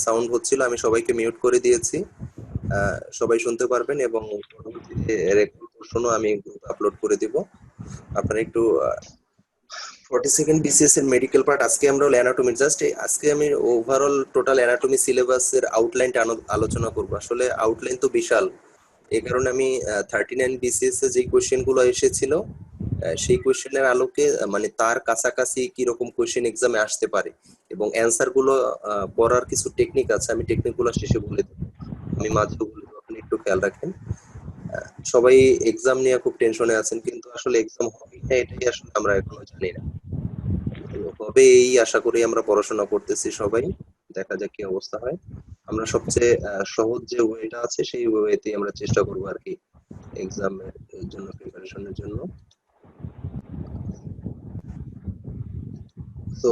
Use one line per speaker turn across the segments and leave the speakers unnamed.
Sound হচ্ছিল, আমি সবাইকে মিউট করে দিয়েছি। সবাই শুনতে পারবেন এবং পরবর্তীতে রেকর্ড পোর্শনও আমি গ্রুপে আপলোড করে দিব। আপনারা একটু 42nd BCS এর মেডিকেল পার্ট আজকে আমরা অ্যানাটমি আজকে আমি ওভারঅল টোটাল অ্যানাটমি সিলেবাসের আউটলাইনটা আলোচনা করব। আসলে আউটলাইন তো বিশাল, এই কারণে আমি 39 BCS এ যে কোশ্চেন গুলো এসেছিল সেই কোশ্চেনের আলোকে মানে তার কাছাকাছি কি রকম কোশ্চেন এক্সামে আসতে পারে এবং অ্যানসার গুলো পড়ার কিছু টেকনিক আছে, আমি টেকনিক গুলো শেষে বলে দেব, আমি মাঝে বলে দেবো, আপনি একটু খেয়াল রাখেন। সবাই এক্সাম নিয়ে খুব টেনশনে আছেন, কিন্তু আসলে এক্সাম হবে না এটাই আসলে আমরা এখনো জানি না। হবে এই আশা করি আমরা পড়াশোনা করতেছি সবাই, দেখা যাক কি অবস্থা হয়। আমরা সবচেয়ে সহজ যে ওয়েটা আছে সেই ওয়েতে আমরা চেষ্টা করবো আর কি এক্সামের জন্য, প্রিপারেশনের জন্য। তো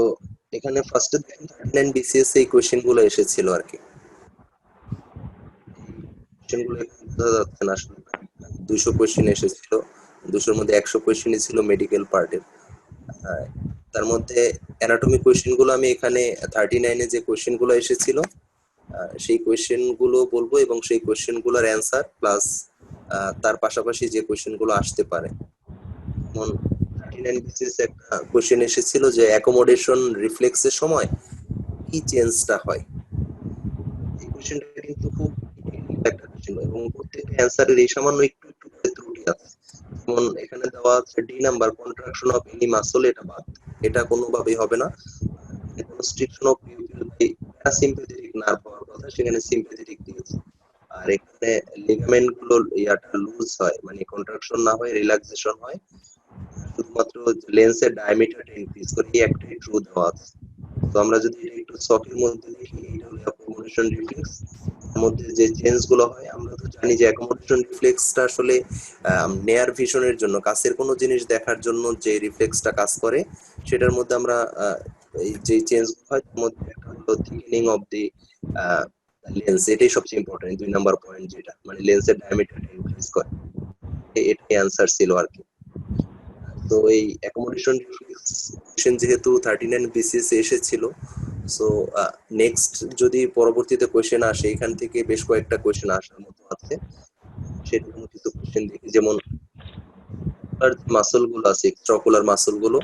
এখানে ফার্স্টে দেখেন 39 BCS এই কোশ্চেন গুলো এসেছিল আর কি। কোশ্চেন গুলো বোঝা যাচ্ছে না আসলে, 200 কোশ্চেন এসেছিল, 200-র মধ্যে 100 কোশ্চেনই ছিল মেডিকেল পার্টের। তার মধ্যে অ্যানাটমি কোশ্চেন গুলো আমি এখানে 39-এ যে কোশ্চেন গুলো এসেছিল সেই কোশ্চেন গুলো বলবো এবং সেই কোশ্চেন গুলোর অ্যান্সার প্লাস তার পাশাপাশি যে কোশ্চেন গুলো আসতে পারে। যেমন 39 BCS একটা কোশ্চেন এসেছিল যে অ্যাকোমোডেশন রিফ্লেক্সের সময় কি চেঞ্জটা হয়। এই কোশ্চেনটা কিন্তু খুব একটা কোশ্চেন এবং প্রত্যেকটা অ্যান্সারের এই সামান্য একটু একটু করে ত্রুটি আছে। যেমন এখানে দেওয়া আছে D number contraction of any muscle, এটা বাদ, এটা কোনোভাবেই হবে না। Constriction of pupil by parasympathetic nerve হওয়ার কথা, সেখানে সিম্প্যাথেটিক দিয়েছে। আর এখানে লিগামেন্ট গুলো ইয়াটা লুজ হয়, মানে কন্ট্রাকশন না হয় রিল্যাক্সেশন হয়, শুধুমাত্র লেন্সের ডায়ামিটারটা ইনক্রিজ করে, এই একটাই ট্রু দেওয়া আছে। তো আমরা যদি এটা একটু সফটের মধ্যে দেখি, এটা হলো অ্যাকোমোডেশন রিফ্লেক্স। এর মধ্যে যে চেঞ্জ গুলো হয়, আমরা তো জানি যে অ্যাকোমোডেশন রিফ্লেক্সটা আসলে নেয়ার ভিশনের জন্য, কাছের কোনো জিনিস দেখার জন্য যে রিফ্লেক্সটা কাজ করে, সেটার মধ্যে আমরা এই যে চেঞ্জ হয় তার মধ্যে একটা হলো থিকনিং অফ দি লেন্স, এটাই সবচেয়ে ইম্পর্টেন্ট 2 নাম্বার পয়েন্ট, যেটা মানে লেন্সের ডায়ামিটারটা ইনক্রিজ করে, এটাই অ্যান্সার ছিল আর কি। তো এই অ্যাকোমোডেশন কোশ্চেন যেহেতু 39 BCS এসেছিল, সো নেক্সট যদি পরবর্তীতে কোশ্চেন আসে এখান থেকে বেশ কয়েকটা কোশ্চেন আসার মতো আছে, সেরকম কিছু কোশ্চেন দেখি। যেমন মাসল গুলো আছে, এক্সট্রাকুলার মাসল গুলো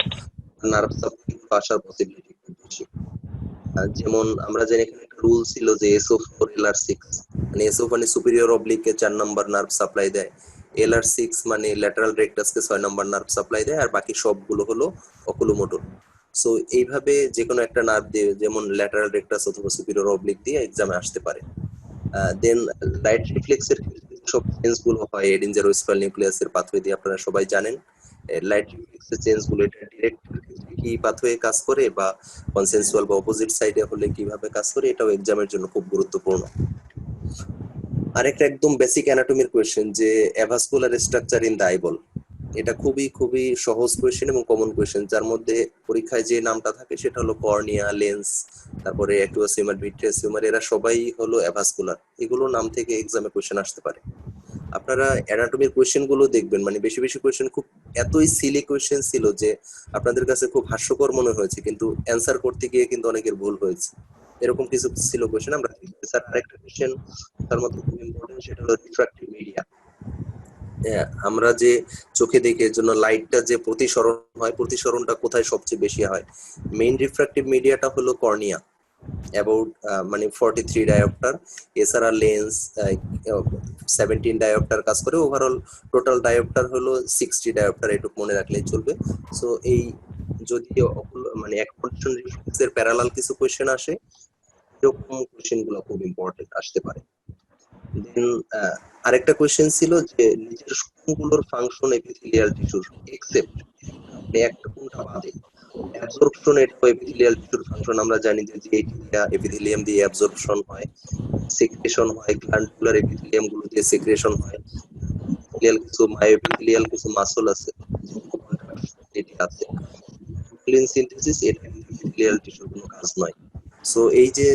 নার্ভ সাপ্লাই আসার পসিবিলিটি খুব বেশি। যেমন আমরা জানি এখানে একটা রুল ছিল যে SO4 LR6, মানে SO মানে সুপিরিয়র অবলিককে 4 নাম্বার নার্ভ সাপ্লাই দেয়, LR6 মানে ল্যাটারাল রেকটাসকে 6 নাম্বার নার্ভ সাপ্লাই দেয়, আর বাকি সবগুলো হলো অকুলোমোটর। সো এইভাবে যে কোনো একটা নার্ভ দিয়ে, যেমন ল্যাটারাল রেকটাস অথবা সুপিরিয়র অবলিক দিয়ে এক্সামে আসতে পারে। দেন লাইট রিফ্লেক্সের সব চেঞ্জ গুলো হয় এডিনজারোস্পাল নিউক্লিয়াসের পাথওয়ে দিয়ে, আপনারা সবাই জানেন। লাইট রিফ্লেক্সের চেঞ্জ গুলো এটা ডিরেক্ট কি পাথওয়ে কাজ করে বা কনসেনসুয়াল বা অপোজিট সাইডে হলে কিভাবে কাজ করে, এটাও এক্সামের জন্য খুব গুরুত্বপূর্ণ। আরেকটা একদম বেসিক অ্যানাটমির কোয়েশ্চেন যে avascular structure in the eyeball, এটা খুবই খুবই সহজ কোয়েশ্চেন এবং কমন কোয়েশ্চেন, যার মধ্যে পরীক্ষায় যে নামটা থাকে সেটা হলো কর্নিয়া, লেন্স, তারপরে অ্যাকুয়াস হিউমার, ভিট্রিয়াস হিউমার, এরা সবাই হলো অ্যাভাসকুলার। এগুলো নাম থেকে এক্সামে কোয়েশ্চেন আসতে পারে। আপনারা অ্যানাটমির কোয়েশ্চেন গুলো দেখবেন, মানে বেশি বেশি কোয়েশ্চেন, খুব এতই সিলি কোয়েশ্চেন ছিল যে আপনাদের কাছে খুব হাস্যকর মনে হয়েছে, কিন্তু অ্যান্সার করতে গিয়ে কিন্তু অনেকের ভুল হয়েছে, এরকম কিছু ছিল কোয়েশ্চেন। আমরা স্যার আরেকটা কোয়েশ্চেন তার মধ্যে খুব ইম্পর্টেন্ট, সেটা হলো রিফ্রাক্টিভ মিডিয়া। আমরা যে চোখে দেখি এর জন্য লাইটটা যে প্রতিসরণ হয়, প্রতিসরণটা কোথায় সবচেয়ে বেশি হয়? মেইন রিফ্রাক্টিভ মিডিয়াটা হলো কর্নিয়া, অ্যাবাউট মানে 43 ডায়োপ্টার। এছাড়া লেন্স 17 ডায়োপ্টার কাজ করে, ওভারঅল টোটাল ডায়োপ্টার হলো 60 ডায়োপ্টার, এটুকু মনে রাখলেই চলবে। সো এই যদি মানে অ্যাকোমোডেশন রিফ্লেক্সের প্যারালাল কিছু কোয়েশ্চেন আসে, এরকম কোয়েশ্চেন গুলো খুব ইম্পর্টেন্ট আসতে পারে। দেন আরেকটা কোয়েশ্চেন ছিল যে নিজের সমূহগুলোর ফাংশন এপিথেলিয়াল টিস্যুর এক্সেপ্ট একটা কোনটা বাদে, অ্যাবজর্পশন, এটা এপিথেলিয়াল টিস্যুর ফাংশন। আমরা জানি যে এইটা এপিথেলিয়াম দিয়ে অ্যাবজর্পশন হয়, সেক্রেশন হয়, গ্ল্যান্ডুলার এপিথেলিয়াম গুলো দিয়ে সেক্রেশন হয়, কিছু মায়োএপিথেলিয়াল কিছু মাসল আছে, এটি আছে, ইনসুলিন সিনথেসিস, এটা এপিথেলিয়াল টিস্যুর কোনো কাজ নয়। সো এই যে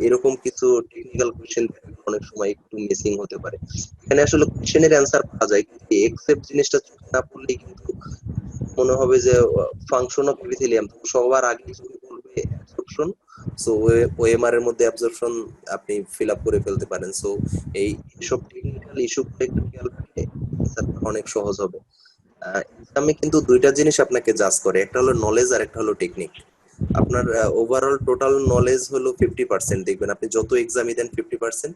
এরকম কিছু টেকনিক্যাল কোশ্চেন অনেক সময় একটু মিসিং হতে পারে। এখানে আসলে কোশ্চেনের অ্যান্সার পাওয়া যায়, কিন্তু এক্সেপ্ট জিনিসটা চোখে না পড়লেই কিন্তু মনে হবে যে ফাংশন অফ এপিথেলিয়াম, সবার আগে চোখে পড়বে অ্যাবজর্পশন, সো ওএমআর এর মধ্যে অ্যাবজর্পশন আপনি ফিল আপ করে ফেলতে পারেন। সো এই সব টেকনিক্যাল ইস্যুগুলো একটু খেয়াল রাখলে অ্যান্সার অনেক সহজ হবে। এক্সামে কিন্তু দুইটা জিনিস আপনাকে জাজ করে, একটা হলো নলেজ আর একটা হলো টেকনিক। আপনার ওভারঅল টোটাল নলেজ হলো 50%, দেখবেন আপনি যত এক্সামই দেন 50%,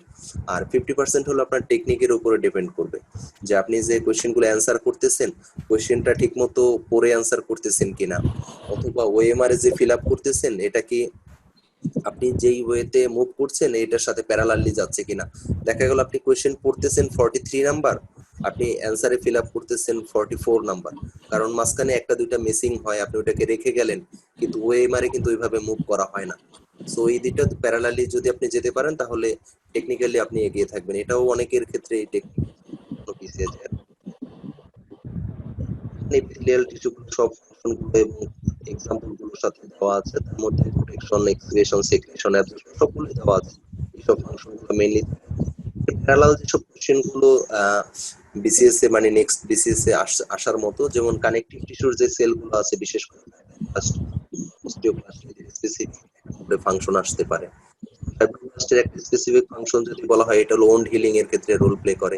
আর 50% হলো আপনার টেকনিকের উপরে ডিপেন্ড করবে যে আপনি যে কোশ্চেন গুলো অ্যান্সার করতেছেন কোশ্চেনটা ঠিক মতো পড়ে অ্যান্সার করতেছেন কিনা, অথবা ওএমআর এ যে ফিল আপ করতেছেন এটা কি আপনি যেই ওয়েতে মুভ করছেন এটার সাথে প্যারালালি যাচ্ছে কিনা। দেখা গেল আপনি কোয়েশ্চেন পড়তেছেন 43 নাম্বার, আপনি অ্যান্সারে ফিল আপ করতেছেন 44 নাম্বার, কারণ মাঝখানে একটা দুইটা মিসিং হয়, আপনি ওটাকে রেখে গেলেন, কিন্তু ওএমআরে কিন্তু ওইভাবে মুভ করা হয় না। সো এই দুইটা প্যারালালি যদি আপনি যেতে পারেন তাহলে টেকনিক্যালি আপনি এগিয়ে থাকবেন। এটাও অনেকের ক্ষেত্রে এই টেকনিক পিছিয়ে যায়। এপিথেলিয়াল টিস্যুগুলো সব ফাংশনগুলো এবং এক্সাম্পল গুলোর সাথে দেওয়া আছে, তার মধ্যে প্রোটেকশন, এক্সক্রিশন, সেক্রেশন, অ্যাবজর্পশন সবগুলোই দেওয়া আছে। এইসব ফাংশনগুলো মেইনলি প্যারালাল যেসব কোশ্চেন গুলো বিসিএস এ মানে নেক্সট বিসিএস এ আসার মতো, যেমন কানেকটিভ টিস্যুর যে সেল গুলো আছে বিশেষ করে অস্টিওক্লাস্ট এর স্পেসিফিক ফাংশন আসতে পারে। ফাইব্রোব্লাস্টের একটা স্পেসিফিক ফাংশন যদি বলা হয় এটা হলো ওন্ড হিলিং এর ক্ষেত্রে রোল প্লে করে,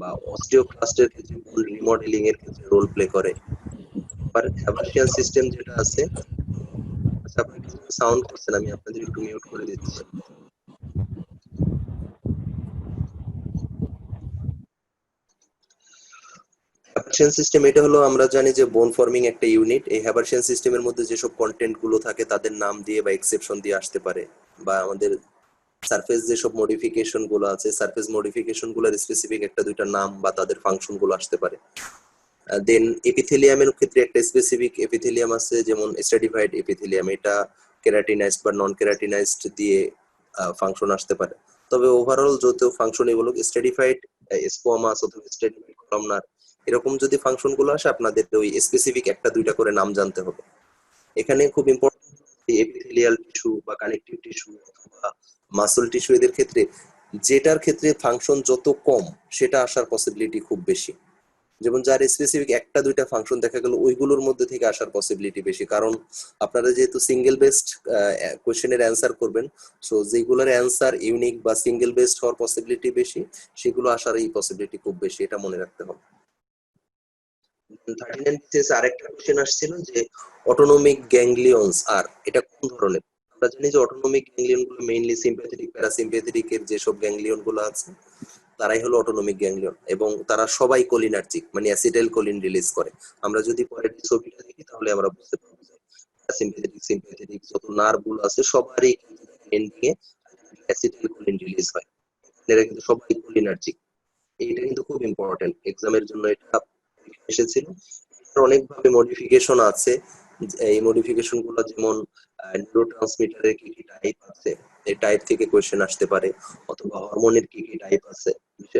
বা অস্টিওক্লাস্টের ক্ষেত্রে বোন রিমডেলিং এর ক্ষেত্রে রোল প্লে করে। আর হ্যাবারশিয়ান সিস্টেম যেটা আছে, আচ্ছা আপনি কিছু সাউন্ড করছেন, আমি আপনাদের একটু মিউট করে দিচ্ছি। হ্যাবারশিয়ান সিস্টেম এটা হলো, আমরা জানি যে বোন ফর্মিং একটা ইউনিট। এই হ্যাবারশিয়ান সিস্টেমের মধ্যে যেসব কন্টেন্ট গুলো থাকে তাদের নাম দিয়ে বা এক্সেপশন দিয়ে আসতে পারে, বা আমাদের সারফেস যেসব মডিফিকেশন গুলো আছে সারফেস মডিফিকেশন গুলোর স্পেসিফিক একটা দুইটা নাম বা তাদের ফাংশন গুলো আসতে পারে। দেন এপিথেলিয়ামের ক্ষেত্রে একটা স্পেসিফিক এপিথেলিয়াম আছে, যেমন স্ট্র্যাটিফাইড এপিথেলিয়াম, এটা কেরাটিনাইজড বা নন কেরাটিনাইজড দিয়ে ফাংশন আসতে পারে। তবে ওভারঅল যত ফাংশন এগুলো স্ট্র্যাটিফাইড স্কোয়ামাস অথবা স্ট্র্যাটিফাইড কলামনার এরকম যদি ফাংশন গুলো আসে আপনাদের ওই স্পেসিফিক একটা দুইটা করে নাম জানতে হবে। এখানে খুব ইম্পর্টেন্ট এপিথেলিয়াল টিস্যু বা কানেকটিভ টিস্যু অথবা মাসল টিস্যু এদের ক্ষেত্রে যেটার ক্ষেত্রে ফাংশন যত কম সেটা আসার পসিবিলিটি খুব বেশি। যেমন যার স্পেসিফিক একটা দুইটা ফাংশন দেখা গেল ওইগুলোর মধ্যে থেকে আসার পসিবিলিটি বেশি, কারণ আপনারা যেহেতু সিঙ্গেল বেসড কোশ্চেনের অ্যান্সার করবেন, সো যেগুলোর অ্যান্সার ইউনিক বা সিঙ্গেল বেসড হওয়ার পসিবিলিটি বেশি সেগুলো আসার এই পসিবিলিটি খুব বেশি, এটা মনে রাখতে হবে। 39 বিসিএস আরেকটা কোশ্চেন আসছিল যে অটোনমিক গ্যাংলিয়নস আর এটা কোন ধরনের। আমরা জানি যে অটোনমিক গ্যাংলিয়ন গুলো মেইনলি সিম্প্যাথেটিক প্যারাসিম্প্যাথেটিক এর যেসব গ্যাংলিয়ন গুলো আছে তারাই হলো অটোনমিক গ্যাংলিয়ন, এবং তারা সবাই কোলিনার্জিক মানে অ্যাসিটাইল কোলিন রিলিজ করে। আমরা যদি পরের ছবিটা দেখি তাহলে আমরা বুঝতে পারবো যে প্যারাসিম্প্যাথেটিক সিম্প্যাথেটিক যত নার্ভ গুলো আছে সবারই এন্ডিং এ অ্যাসিটাইল কোলিন রিলিজ হয়। এরা কিন্তু সবাই কোলিনার্জিক। এটা কিন্তু খুব ইম্পর্টেন্ট এক্সামের জন্য, এটা এসেছিল। অনেকভাবে মডিফিকেশন আছে, এই মডিফিকেশন গুলো যেমন নিউরোট্রান্সমিটারের কি কি টাইপ আছে, এই টাইপ থেকে কোশ্চেন আসতে পারে, অথবা হরমোনের কি কি টাইপ আছে।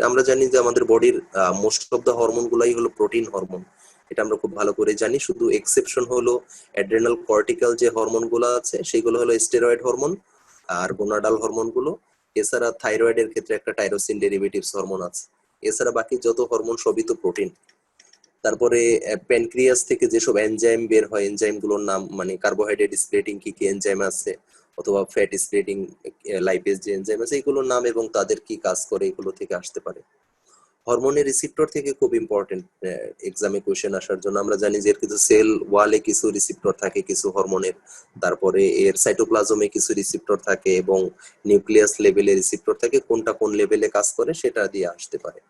আমরা জানি যে আমাদের বডির মোস্ট অফ দা হরমোন গুলাই হলো প্রোটিন হরমোন, এটা আমরা খুব ভালো করে জানি। শুধু এক্সেপশন হলো অ্যাড্রেনাল কর্টিক্যাল যে হরমোন গুলো আছে সেগুলো হলো স্টেরয়েড হরমোন আর গোনাডাল হরমোন গুলো। এছাড়া থাইরয়েডের ক্ষেত্রে একটা টাইরোসিন ডেরিভেটিভস হরমোন আছে। এছাড়া বাকি যত হরমোন সবই তো প্রোটিন। তারপরে প্যানক্রিয়াস থেকে যেসব এনজাইম বের হয় এনজাইম গুলোর নাম, মানে কার্বোহাইড্রেট স্প্লিটিং কি কি এনজাইম আছে, অথবা ফ্যাট স্প্লিটিং লাইপেজ যে এনজাইম আছে এগুলোর নাম এবং তাদের কি কাজ করে এগুলো থেকে আসতে পারে। হরমোনের রিসিপ্টর থেকে খুব ইম্পর্টেন্ট এক্সামে কোশ্চেন আসার জন্য। আমরা জানি যে এর কিছু সেল ওয়ালে কিছু রিসিপ্টর থাকে কিছু হরমোনের, তারপরে এর সাইটোপ্লাজমে কিছু রিসিপ্টর থাকে এবং নিউক্লিয়াস লেভেলে রিসিপ্টর থাকে, কোনটা কোন লেভেলে কাজ করে সেটা দিয়ে আসতে পারে।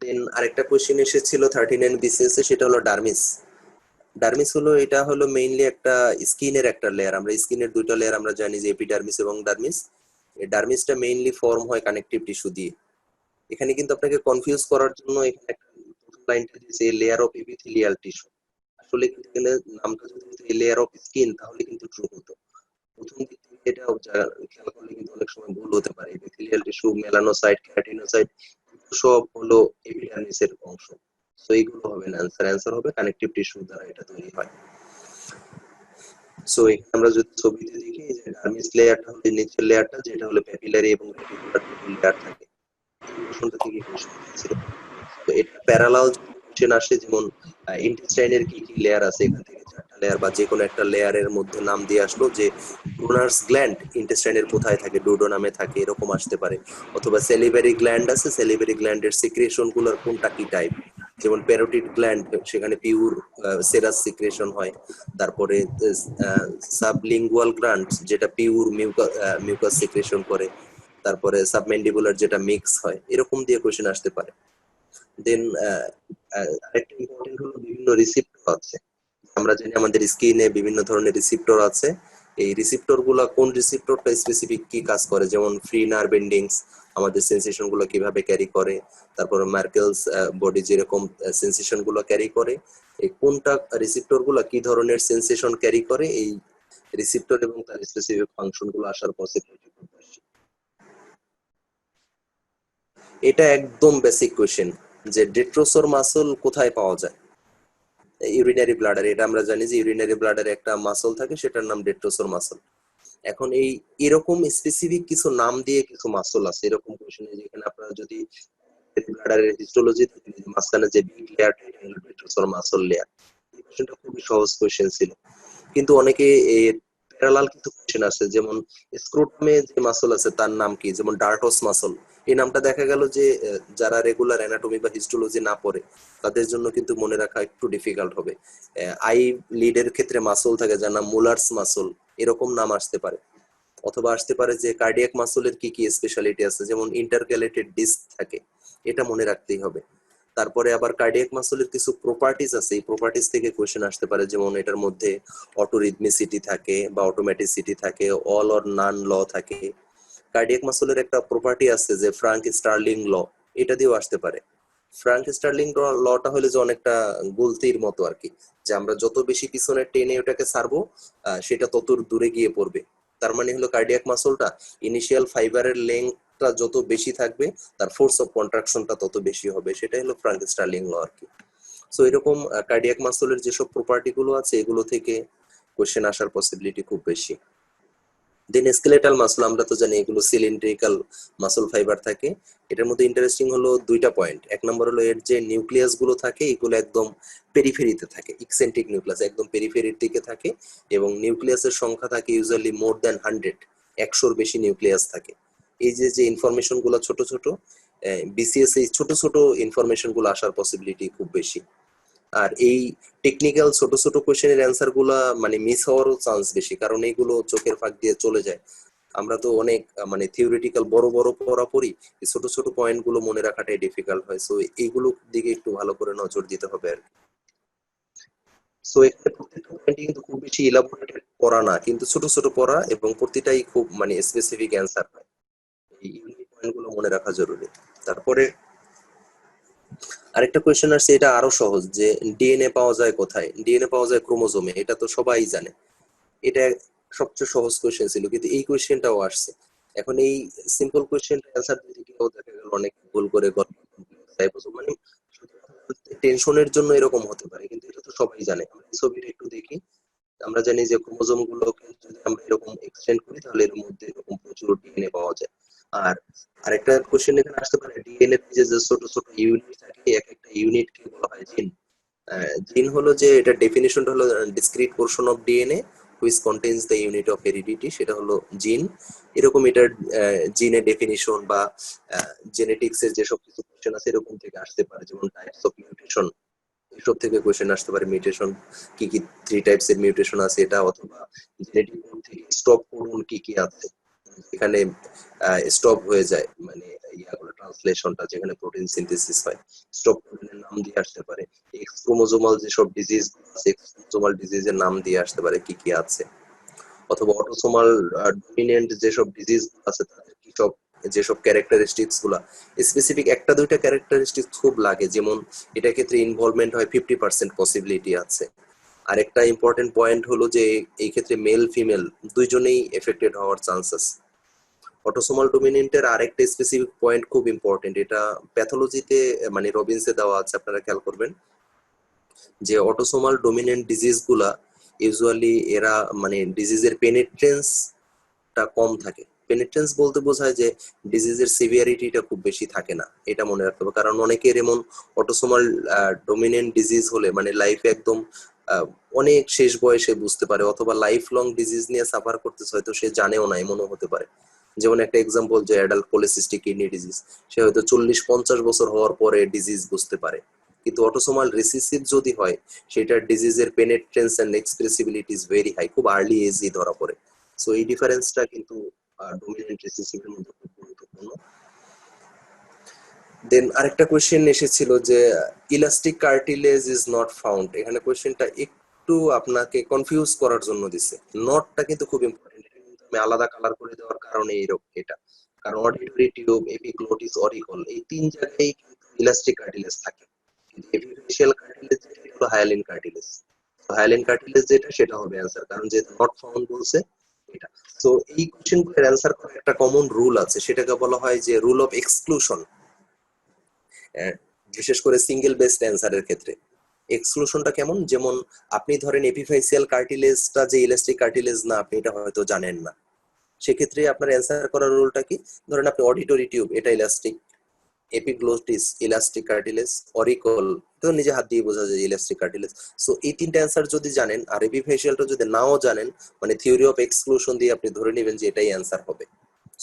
দেন আরেকটা কোশ্চেন এসেছিল 39 বিসিএস এ, সেটা হলো ডার্মিস। ডার্মিস হলো, এটা হলো মেইনলি একটা স্কিনের একটা লেয়ার। আমরা স্কিনের দুইটা লেয়ার আমরা জানি যে এপিডার্মিস এবং ডার্মিস। এই ডার্মিসটা মেইনলি ফর্ম হয় কানেকটিভ টিস্যু দিয়ে। এখানে কিন্তু আপনাকে কনফিউজ করার জন্য এখানে একটা প্রথম লাইনটা দিয়েছে লেয়ার অফ এপিথেলিয়াল টিস্যু। আসলে কিন্তু এখানে নামটা যদি হতো লেয়ার অফ স্কিন তাহলে কিন্তু ট্রু হতো। প্রথম দিক থেকে এটা খেয়াল করলে কিন্তু অনেক সময় ভুল হতে পারে। এপিথেলিয়াল টিস্যু, মেলানোসাইট, কেরাটিনোসাইট সব হলো এপিডার্মিসের অংশ। সো এইগুলো হবে না অ্যান্সার, অ্যান্সার হবে কানেকটিভ টিস্যু দ্বারা এটা তৈরি হয়। সো এখানে আমরা যদি ছবিতে দেখি যে ডার্মিস লেয়ারটা হলো নিচের লেয়ারটা, যেটা হলো প্যাপিলারি এবং রেটিকুলার দুটো লেয়ার থাকে। এই পোর্শনটা থেকে কোশ্চেন দিয়েছিল। তো এটা প্যারালাল কোশ্চেন আসে, যেমন ইন্টেস্টাইনের কি কি লেয়ার আছে, এখান থেকে 4টা লেয়ার বা যে কোনো একটা লেয়ারের মধ্যে নাম দিয়ে আসলো যে ব্রুনার্স গ্ল্যান্ড ইন্টেস্টাইনের কোথায় থাকে, ডুওডেনামে থাকে, এরকম আসতে পারে। অথবা সেলিভারি গ্ল্যান্ড আছে, সেলিভারি গ্ল্যান্ডের সিক্রেশন গুলোর কোনটা কি টাইপ, যেমন প্যারোটিড গ্ল্যান্ড, সেখানে পিউর সেরাস সিক্রেশন হয়। তারপরে সাবলিঙ্গুয়াল গ্ল্যান্ড যেটা পিউর মিউকাস সিক্রেশন করে। তারপরে সাবমেন্ডিবুলার যেটা মিক্স হয়, এরকম দিয়ে কোশ্চেন আসতে পারে। দেন আরেকটা ইম্পর্টেন্ট হলো বিভিন্ন রিসিপ্টর আছে। আমরা জানি আমাদের স্কিনে বিভিন্ন ধরনের রিসিপ্টর আছে। এই রিসিপ্টর গুলা কোন রিসিপ্টরটা স্পেসিফিক কি কাজ করে, যেমন ফ্রি নার্ভ এন্ডিংস আমাদের সেন্সেশন গুলো কিভাবে ক্যারি করে, তারপরে মার্কেলস বডি যেরকম সেন্সেশন গুলো ক্যারি করে, এই কোনটা রিসিপ্টর গুলা কি ধরনের সেন্সেশন ক্যারি করে, এই রিসিপ্টর এবং তার স্পেসিফিক ফাংশন গুলো আসার পসিবিলিটি খুব বেশি। এটা একদম বেসিক কোশ্চেন যে ডেট্রোসোর মাসল কোথায় পাওয়া যায়। ইউরিনারি ব্লাডার, এটা আমরা জানি যে ইউরিনারি ব্লাডারে একটা মাসল থাকে, সেটার নাম ডেট্রোসোর মাসল। এখন এই এরকম স্পেসিফিক কিছু নাম দিয়ে কিছু মাসল আছে এরকম কোশ্চেনে, যেখানে আপনারা যদি ব্লাডারের হিস্টোলজি মাঝখানে যে বিগ লেয়ার ডেট্রোসোর মাসল লেয়ার, এই কোশ্চেনটা খুবই সহজ কোশ্চেন ছিল। কিন্তু অনেকে এর প্যারালাল কিছু কোশ্চেন আছে, যেমন স্ক্রোটামে যে মাসল আছে তার নাম কি, যেমন ডার্টস মাসল। এই নামটা দেখা গেল যে যারা রেগুলার অ্যানাটমি বা হিস্টোলজি না পড়ে তাদের জন্য কিন্তু মনে রাখা একটু ডিফিকাল্ট হবে। আই লিডের ক্ষেত্রে মাসল থাকে যার নাম মুলার্স মাসল, এরকম নাম আসতে পারে। অথবা আসতে পারে যে কার্ডিয়াক মাসলের কি কি স্পেশালিটি আছে, যেমন ইন্টারক্যালেটেড ডিস্ক থাকে, এটা মনে রাখতেই হবে। তারপরে আবার কার্ডিয়াক মাসলের কিছু প্রপার্টিজ আছে, এই প্রপার্টিজ থেকে কোশ্চেন আসতে পারে, যেমন এটার মধ্যে অটোরিদমিসিটি থাকে বা অটোমেটিসিটি থাকে, অল অর নান ল থাকে। কার্ডিয়াক মাসলের একটা প্রপার্টি আছে যে ফ্রাঙ্ক স্টার্লিং ল, এটা দিয়েও আসতে পারে। ফ্রাঙ্ক স্টার্লিং লটা হলে যে অনেকটা গুলতির মতো আর কি, যে আমরা যত বেশি পিছনে টেনে ওটাকে ছাড়বো সেটা তত দূরে গিয়ে পড়বে। তার মানে হলো কার্ডিয়াক মাসলটা ইনিশিয়াল ফাইবারের লেংথটা যত বেশি থাকবে তার ফোর্স অফ কন্ট্রাকশনটা তত বেশি হবে, সেটাই হলো ফ্রাঙ্ক স্টার্লিং ল আর কি। সো এরকম কার্ডিয়াক মাসলের যেসব প্রপার্টি গুলো আছে এগুলো থেকে কোশ্চেন আসার পসিবিলিটি খুব বেশি। দেন স্কেলেটাল মাসল, আমরা তো জানি এগুলো সিলিন্ড্রিক্যাল মাসল ফাইবার থাকে। এটার মধ্যে ইন্টারেস্টিং হলো দুইটা পয়েন্ট। এক নম্বর হলো এর যে নিউক্লিয়াস গুলো থাকে এগুলো একদম পেরিফেরিতে থাকে, ইকসেন্ট্রিক নিউক্লিয়াস একদম পেরিফেরির দিকে থাকে, এবং নিউক্লিয়াসের সংখ্যা থাকে ইউজুয়ালি মোর দ্যান 100, 100-র বেশি নিউক্লিয়াস থাকে। এই যে যে ইনফরমেশন গুলো ছোট ছোট বিসিএস, এই ছোট ছোট ইনফরমেশন গুলো আসার পসিবিলিটি খুব বেশি। আর এই টেকনিক্যাল ছোট ছোট কোশ্চেনের অ্যান্সার গুলা মানে মিস হওয়ারও চান্স বেশি, কারণ এগুলো চোখের ফাঁক দিয়ে চলে যায়। আমরা তো অনেক মানে থিওরিটিক্যাল বড় বড় পড়া পড়ি, এই ছোট ছোট পয়েন্ট গুলো মনে রাখাটাই ডিফিকাল্ট হয়। সো এইগুলোর দিকে একটু ভালো করে নজর দিতে হবে আর কি। সো এখানে প্রত্যেকটা পয়েন্ট কিন্তু খুব বেশি ইলাবোরেটেড পড়া না, কিন্তু ছোট ছোট পড়া এবং প্রতিটাই খুব মানে স্পেসিফিক অ্যান্সার হয়। এই ইউনিক পয়েন্ট গুলো মনে রাখা জরুরি। তারপরে আরেকটা কোয়েশ্চেন আসছে, এটা আরো সহজ, যে ডিএনএ পাওয়া যায় কোথায়। ডিএনএ পাওয়া যায় ক্রোমোজোমে, এটা তো সবাই জানে। এটা সবচেয়ে সহজ কোয়েশ্চেন ছিল, কিন্তু এই কোয়েশ্চেনটাও আসছে। এখন এই সিম্পল কোয়েশ্চেনটা অ্যান্সার দিতে গিয়েও দেখা গেল অনেক ভুল করে গল্প মানে টেনশনের জন্য এরকম হতে পারে, কিন্তু এটা তো সবাই জানে। আমরা এই ছবিটা একটু দেখি, আমরা জানি যে ক্রোমোজোম গুলোকে যদি আমরা এরকম এক্সটেন্ড করি তাহলে এর মধ্যে এরকম প্রচুর ডিএনএ পাওয়া যায়। আর আরেকটা কোশ্চেন এখানে আসতে পারে, ডিএনএ যে যে ছোট ছোট ইউনিট থাকে, এক একটা ইউনিটকে বলা হয় জিন। জিন হলো যে এটা ডেফিনিশনটা হলো discrete portion of DNA which contains the unit of heredity, সেটা হলো জিন। এরকম এটার জিনের ডেফিনিশন বা জেনেটিক্স এর যেসব কিছু কোশ্চেন আছে এরকম থেকে আসতে পারে, যেমন টাইপস অফ মিউটেশন, এসব থেকে কোশ্চেন আসতে পারে। মিউটেশন কি কি, 3 টাইপস এর মিউটেশন আছে এটা, অথবা জেনেটিক কোড থেকে স্টপ কোডন কি কি আছে, এখানে স্টপ হয়ে যায় মানে ইয়াগুলো ট্রান্সলেশনটা, যেখানে প্রোটিন সিনথেসিস হয়, স্টপ কোডনের নাম দিয়ে আসতে পারে। এক্স ক্রোমোজোমাল যেসব ডিজিজ আছে, এক্স ক্রোমোজোমাল ডিজিজের নাম দিয়ে আসতে পারে কি কি আছে। অথবা অটোসোমাল ডমিনেন্ট যেসব ডিজিজ আছে তাদের কি সব যেসব ক্যারেক্টারিস্টিক্স গুলা স্পেসিফিক একটা দুইটা ক্যারেক্টারিস্টিক্স খুব লাগে, যেমন এটা ক্ষেত্রে ইনভলভমেন্ট হয় 50% পসিবিলিটি আছে। আরেকটা ইম্পর্টেন্ট পয়েন্ট হলো যে এই ক্ষেত্রে মেল ফিমেল দুইজনেই এফেক্টেড হওয়ার চান্স আছে। অটোসোমাল ডোমিনেন্টের আরেকটা স্পেসিফিক পয়েন্ট খুব ইম্পর্টেন্ট, এটা প্যাথোলজিতে মানে রবিনসে দেওয়া আছে, আপনারা খেয়াল করবেন যে অটোসোমাল ডোমিনেন্ট ডিজিজ গুলা ইউজুয়ালি এরা মানে ডিজিজের পেনিট্রেন্সটা কম থাকে। পেনিট্রেন্স বলতে বোঝায় যে ডিজিজের সিভিয়ারিটিটা খুব বেশি থাকে না, এটা মনে রাখতে হবে। কারণ অনেকের এমন অটোসোমাল ডোমিনেন্ট ডিজিজ হলে মানে লাইফে একদম অনেক শেষ বয়সে বুঝতে পারে, অথবা লাইফ লং ডিজিজ নিয়ে সাফার করতেছে, হয়তো সে জানেও না, এমনও হতে পারে। যেমন একটা এক্সাম্পল, যে অ্যাডাল্ট পলিসিস্টিক কিডনি ডিজিজ, সে হয়তো 40-50 বছর হওয়ার পরে ডিজিজ বুঝতে পারে। কিন্তু অটোসোমাল রিসিসিভ যদি হয়, সেটার ডিজিজের পেনেট্রেন্স এন্ড এক্সপ্রেসিবিলিটি ইজ ভেরি হাই, খুব আর্লি এজই ধরা পড়ে। সো এই ডিফারেন্সটা কিন্তু ডমিনেন্ট রিসিসিভের মধ্যে খুব গুরুত্বপূর্ণ। দেন আরেকটা কোয়েশ্চেন এসেছিল যে elastic cartilage is not found. এখানে কোয়েশ্চেনটা একটু আপনাকে কনফিউজ করার জন্য দিছে। নটটা কিন্তু খুব ইম্পর্টেন্ট, আমি আলাদা কালার করে দেওয়ার কারণে এইরকম এটা, কারণ অডিটরি টিউব, এপিগ্লোটিস, অরিকল, এই তিন জায়গায় ইলাস্টিক কার্টিলেজ থাকে। কিন্তু এপিফেশিয়াল কার্টিলেজ যেটা হলো হায়ালিন কার্টিলেজ, তো হায়ালিন কার্টিলেজ যেটা, সেটা হবে অ্যান্সার, কারণ যেহেতু নট ফাউন্ড বলছে এটা। তো এই কোয়েশ্চেনগুলোর অ্যান্সার করার একটা কমন রুল আছে, সেটাকে বলা হয় যে রুল অফ এক্সক্লুশন। বিশেষ করে সিঙ্গেল বেসড অ্যান্সারের ক্ষেত্রে এক্সক্লুশনটা কেমন, যেমন আপনি ধরেন এপিফেসিয়াল কার্টিলেজটা যে ইলাস্টিক কার্টিলেজ না, আপনি এটা হয়তো জানেন না, সেক্ষেত্রে আপনার অ্যান্সার করার রুলটা কি, ধরেন আপনি অডিটরি টিউব এটা elastic, epiglottis elastic cartilage, oracle তো নিজে হাত দিয়ে বোঝা যায় ইলাস্টিক কার্টিলেজ। সো এই তিনটা অ্যান্সার যদি জানেন আর এপিফেসিয়ালটা যদি নাও জানেন, মানে থিওরি অফ এক্সক্লুশন দিয়ে আপনি ধরে নেবেন যে এটাই অ্যান্সার হবে।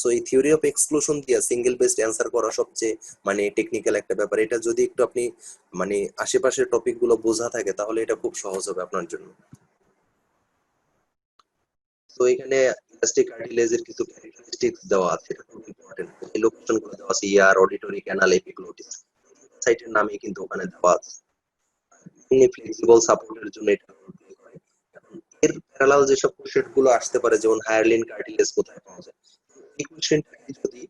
সো এই থিওরি অফ এক্সক্লুশন দিয়ে সিঙ্গেল বেসড অ্যান্সার করা সবচেয়ে মানে টেকনিক্যাল একটা ব্যাপার। এটা যদি একটু আপনি মানে আশেপাশের টপিক গুলো বোঝা থাকে, তাহলে এটা খুব সহজ হবে আপনার জন্য। তো এখানে ইলাস্টিক কার্টিলেজের কিছু ক্যারেক্টারিস্টিক্স দেওয়া আছে, এটা খুব ইম্পর্টেন্ট। এই লোকেশন গুলো দেওয়া আছে, ইয়ার, অডিটরি ক্যানাল, এপিগ্লোটিস, সাইটের নামে কিন্তু ওখানে দেওয়া আছে। ফ্লেক্সিবল সাপোর্টের জন্য এটা প্লে করে। এখন এর প্যারালাল যেসব কোশ্চেন গুলো আসতে পারে, যেমন হায়ারলিন কার্টিলেজ কোথায় পাওয়া যায়, এই কোশ্চেনটাকে যদি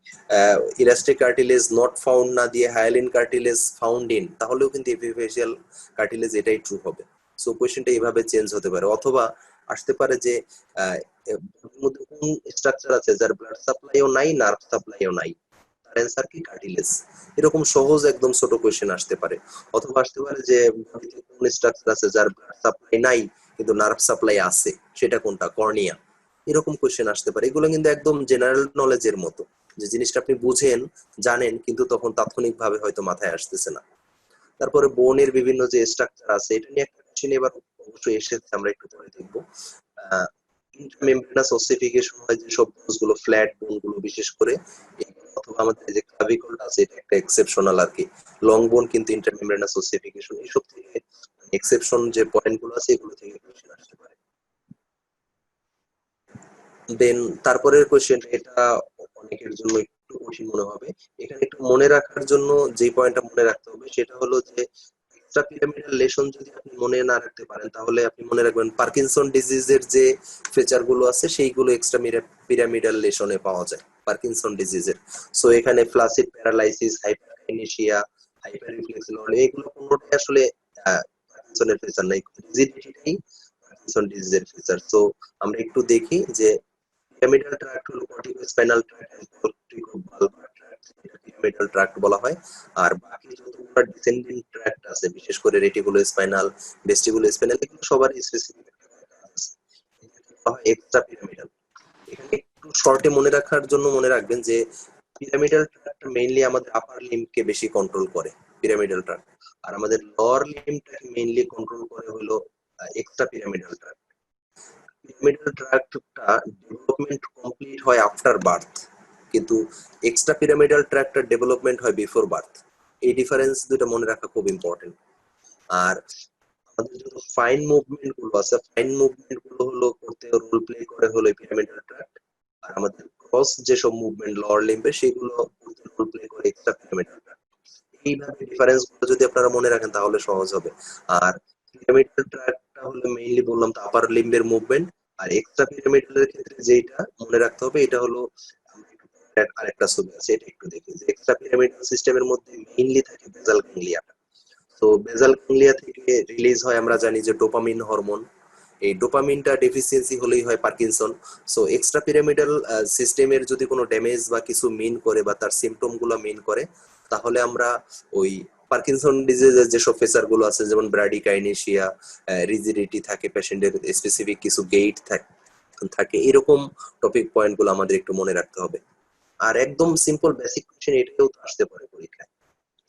ইলাস্টিক কার্টিলেজ নট ফাউন্ড না দিয়ে হায়ালিন কার্টিলেজ ফাউন্ড ইন, তাহলেও কিন্তু এপিফেশিয়াল কার্টিলেজ এটাই ট্রু হবে। সো কোশ্চেনটা এইভাবে চেঞ্জ হতে পারে, অথবা আসতে পারে যে বডির মধ্যে কোন স্ট্রাকচার আছে যার ব্লাড সাপ্লাইও নাই, নার্ভ সাপ্লাইও নাই, তার অ্যান্সার কি কার্টিলেজ। এরকম সহজ একদম ছোট কোশ্চেন আসতে পারে। অথবা আসতে পারে যে বডিতে কোন স্ট্রাকচার আছে যার ব্লাড সাপ্লাই নাই কিন্তু নার্ভ সাপ্লাই আছে, সেটা কোনটা, কর্নিয়া। এরকম কোশ্চেন আসতে পারে। এগুলো কিন্তু একদম জেনারেল নলেজের মতো, যে জিনিসটা আপনি বুঝেন, জানেন, কিন্তু তখন তাৎক্ষণিকভাবে হয়তো মাথায় আসতেছে না। তারপরে বোনের বিভিন্ন যে স্ট্রাকচার আছে, এটা নিয়ে একটা কোশ্চেন এবার অবশ্যই এসেছে, আমরা একটু পরে দেখবো। ইন্ট্রামেমব্রেনাস ওসিফিকেশন হয় যেসব বোনস গুলো, ফ্ল্যাট বোন গুলো বিশেষ করে, অথবা আমাদের যে ক্লাভিকলটা আছে, এটা একটা এক্সেপশনাল আর কি। লং বোন কিন্তু ইন্টারমেমব্রেনাস ওসিফিকেশন, এইসব থেকে এক্সেপশন যে পয়েন্ট গুলো আছে, এগুলো থেকে কোশ্চেন আসতে পারে। দেন তারপরের কোশ্চেন, এটা অনেকের জন্য একটু কঠিন মনে হবে। এখানে একটু মনে রাখার জন্য যে পয়েন্টটা মনে রাখতে হবে, সেটা হলো যে এক্সট্রা পিরামিডাল লেশন যদি আপনি মনে না রাখতে পারেন, তাহলে আপনি মনে রাখবেন পার্কিনসন ডিজিজের যে ফিচার গুলো আছে, সেইগুলো এক্সট্রা পিরামিডাল লেশনে পাওয়া যায় পার্কিনসন ডিজিজের। সো এখানে ফ্লাসিড প্যারালাইসিস, হাইপারকাইনেসিয়া, হাইপার রিফ্লেক্সিলন, এগুলো কোনোটাই আসলে পার্কিনসনের ফিচার নাই, রিজিডিটিটাই পার্কিনসন ডিজিজের ফিচার। সো আমরা একটু দেখি যে পিরামিডাল ট্র্যাক্ট হলো corticospinal tract, corticobulbar tract, pyramidal tract বলা হয়। আর বাকি যতগুলো ডিসেন্ডিং ট্র্যাক্ট আছে, বিশেষ করে রেটিকুলো স্পাইনাল, ভেস্টিবুলো স্পাইনাল, এগুলো সবার স্পেসিফিক আছে, বলা হয় এক্সট্রা পিরামিডাল। এখানে একটু শর্টে মনে রাখার জন্য মনে রাখবেন যে পিরামিডাল ট্র্যাক্ট মেইনলি আমাদের আপার লিম্বকে বেশি কন্ট্রোল করে, পিরামিডাল ট্র্যাক্ট। আর আমাদের লোয়ার লিম্বটাকে মেইনলি কন্ট্রোল করে হলো এক্সট্রা পিরামিডাল ট্র্যাক্ট। পিরামিডাল ট্র্যাক্টটা ডেভেলপমেন্ট কমপ্লিট হয় আফটার বার্থ, কিন্তু এক্সট্রা পিরামিডাল ট্র্যাক্টর ডেভেলপমেন্ট হয় বিফোর বার্থ। এই ডিফারেন্স দুটো মনে রাখা খুব ইম্পর্টেন্ট। আর আমাদের যত ফাইন মুভমেন্ট গুলো আছে, ফাইন মুভমেন্ট গুলো হলো করতে রোল প্লে করে হলো পিরামিডাল ট্র্যাক্ট। আর আমাদের ক্রস যেসব মুভমেন্ট লোয়ার লিম্বে, সেগুলো করতে রোল প্লে করে এক্সট্রা পিরামিডাল ট্র্যাক্ট। এইভাবে ডিফারেন্স গুলো যদি আপনারা মনে রাখেন, তাহলে সহজ হবে। আর পিরামিডাল ট্র্যাক্টটা হলো মেইনলি বললাম তো আপার লিম্বের মুভমেন্ট। আর এক্সট্রা পিরামিডালের ক্ষেত্রে যেটা মনে রাখতে হবে, এটা হলো আরেকটা ছবি আছে, এটা একটু দেখি যে এক্সট্রা পিরামিডাল সিস্টেমের মধ্যে মেইনলি থাকে বেজাল গ্যাংলিয়া। তো বেজাল গ্যাংলিয়া থেকে রিলিজ হয় আমরা জানি যে ডোপামিন হরমোন। এই ডোপামিনটা ডেফিসিয়েন্সি হলেই হয় পার্কিনসন। সো এক্সট্রা পিরামিডাল সিস্টেমের যদি কোনো ড্যামেজ বা কিছু মিন করে, বা তার সিমটম গুলো মিন করে, তাহলে আমরা ওই পার্কিনসন ডিজিজের যেসব ফিচার গুলো আছে, যেমন ব্র্যাডিকাইনেসিয়া, রিজিডিটি থাকে, পেশেন্টের স্পেসিফিক কিছু গেইট থাকে, এরকম টপিক পয়েন্ট গুলো আমাদের একটু মনে রাখতে হবে। আর একদম সিম্পল বেসিক কোশ্চেন এটাও তো আসতে পারে পরীক্ষায়,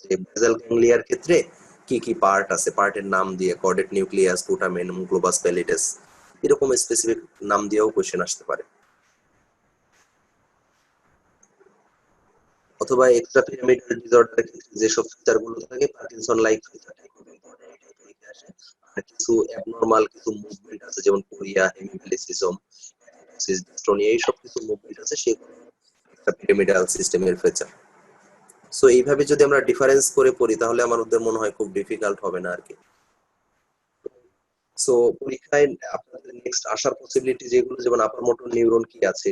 যে বেজাল গ্যাংলিয়ার ক্ষেত্রে কি কি পার্ট আছে, পার্টের নাম দিয়ে কর্ডেট নিউক্লিয়াস, পুটামেন, গ্লোবাস প্যালিটাস, এরকম স্পেসিফিক নাম দিয়েও কোশ্চেন আসতে পারে। অথবা এক্সট্রা পিরামিডাল ডিসঅর্ডারের ক্ষেত্রে যেসব ফিচার গুলো থাকে পার্কিনসন লাইক ফিচারটা খুব ইম্পর্টেন্ট, এটা পরীক্ষায় আসে। আর কিছু অ্যাবনরমাল কিছু মুভমেন্ট আছে যেমন কোরিয়া, হেমিপ্যালিসিজম, ডিস্টোনিয়া, এইসব কিছু মুভমেন্ট আছে সেগুলো এক্সট্রা পিরামিডাল সিস্টেমের ফিচার। সো এইভাবে যদি আমরা ডিফারেন্স করে পড়ি তাহলে আমাদের মনে হয় খুব ডিফিকাল্ট হবে না আর কি। সো পরীক্ষায় আপনাদের নেক্সট আসার পসিবিলিটি যেগুলো, যেমন আপার মোটর নিউরন কি আছে,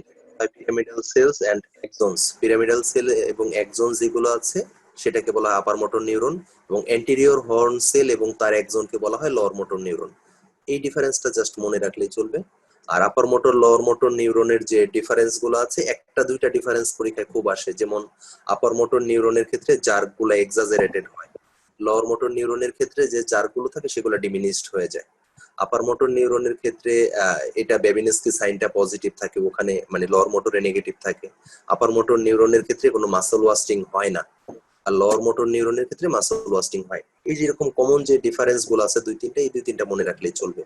pyramidal cells and axons, pyramidal cell এবং এক্সনস যেগুলো আছে সেটাকে বলা হয় আপার মোটর নিউরন, এবং অ্যান্টেরিয়র হর্ন সেল এবং তার এক্সনকে বলা হয় লোয়ার মোটর নিউরন। এই ডিফারেন্সটা জাস্ট মনে রাখলেই চলবে। আর আপার মোটর লোয়ার মোটর নিউরনের যে ডিফারেন্স গুলো আছে, একটা দুইটা ডিফারেন্স পরীক্ষায় খুব আসে, যেমন আপার মোটর নিউরনের ক্ষেত্রে জার্ক গুলো এক্সাজারেটেড হয়, লোয়ার মোটর নিউরনের ক্ষেত্রে যে জার্ক গুলো থাকে সেগুলো ডিমিনিশড হয়ে যায়। আপার মোটর নিউরনের ক্ষেত্রে এটা বেবিনেসকি সাইনটা পজিটিভ থাকে, ওখানে মানে লোয়ার মোটরে নেগেটিভ থাকে। আপার মোটর নিউরনের ক্ষেত্রে কোনো মাসল ওয়াস্টিং হয় না, আর লোয়ার মোটর নিউরনের ক্ষেত্রে মাসল ওয়াস্টিং হয়। এই যে এরকম কমন যে ডিফারেন্স গুলো আছে দুই তিনটা, এই দুই তিনটা মনে রাখলেই চলবে।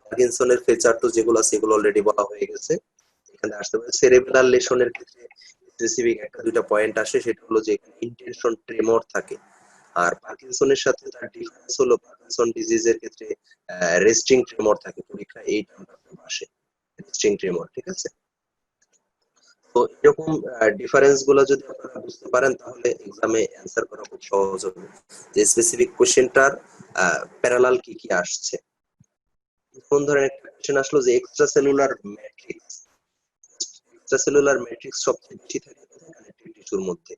পার্কিনসনের ফিচার তো যেগুলো আছে সেগুলো অলরেডি বলা হয়ে গেছে। এখানে আসতে পারে সেরেব্রাল লেশনের ক্ষেত্রে স্পেসিফিক একটা দুইটা পয়েন্ট আসে, সেটা হলো যে ইন্টেনশন ট্রেমর থাকে। আর পার্কিনসনের সাথে তার ডিফারেন্স হলো পার্কিনসন ডিজিজের ক্ষেত্রে রেস্টিং ট্রেমর থাকে, পরীক্ষা এই টার্মটা আসে, রেস্টিং ট্রেমর, ঠিক আছে। তো এরকম ডিফারেন্স গুলো যদি আপনারা বুঝতে পারেন তাহলে এক্সামে অ্যান্সার করা খুব সহজ হবে, যে স্পেসিফিক কোশ্চেনটার প্যারালাল কি কি আসছে। কোন ধরনের একটা কোশ্চেন আসলো যে extra cellular matrix, extra cellular matrix সবচেয়ে বেশি থাকে কানেক্টিভ টিস্যুর মধ্যে।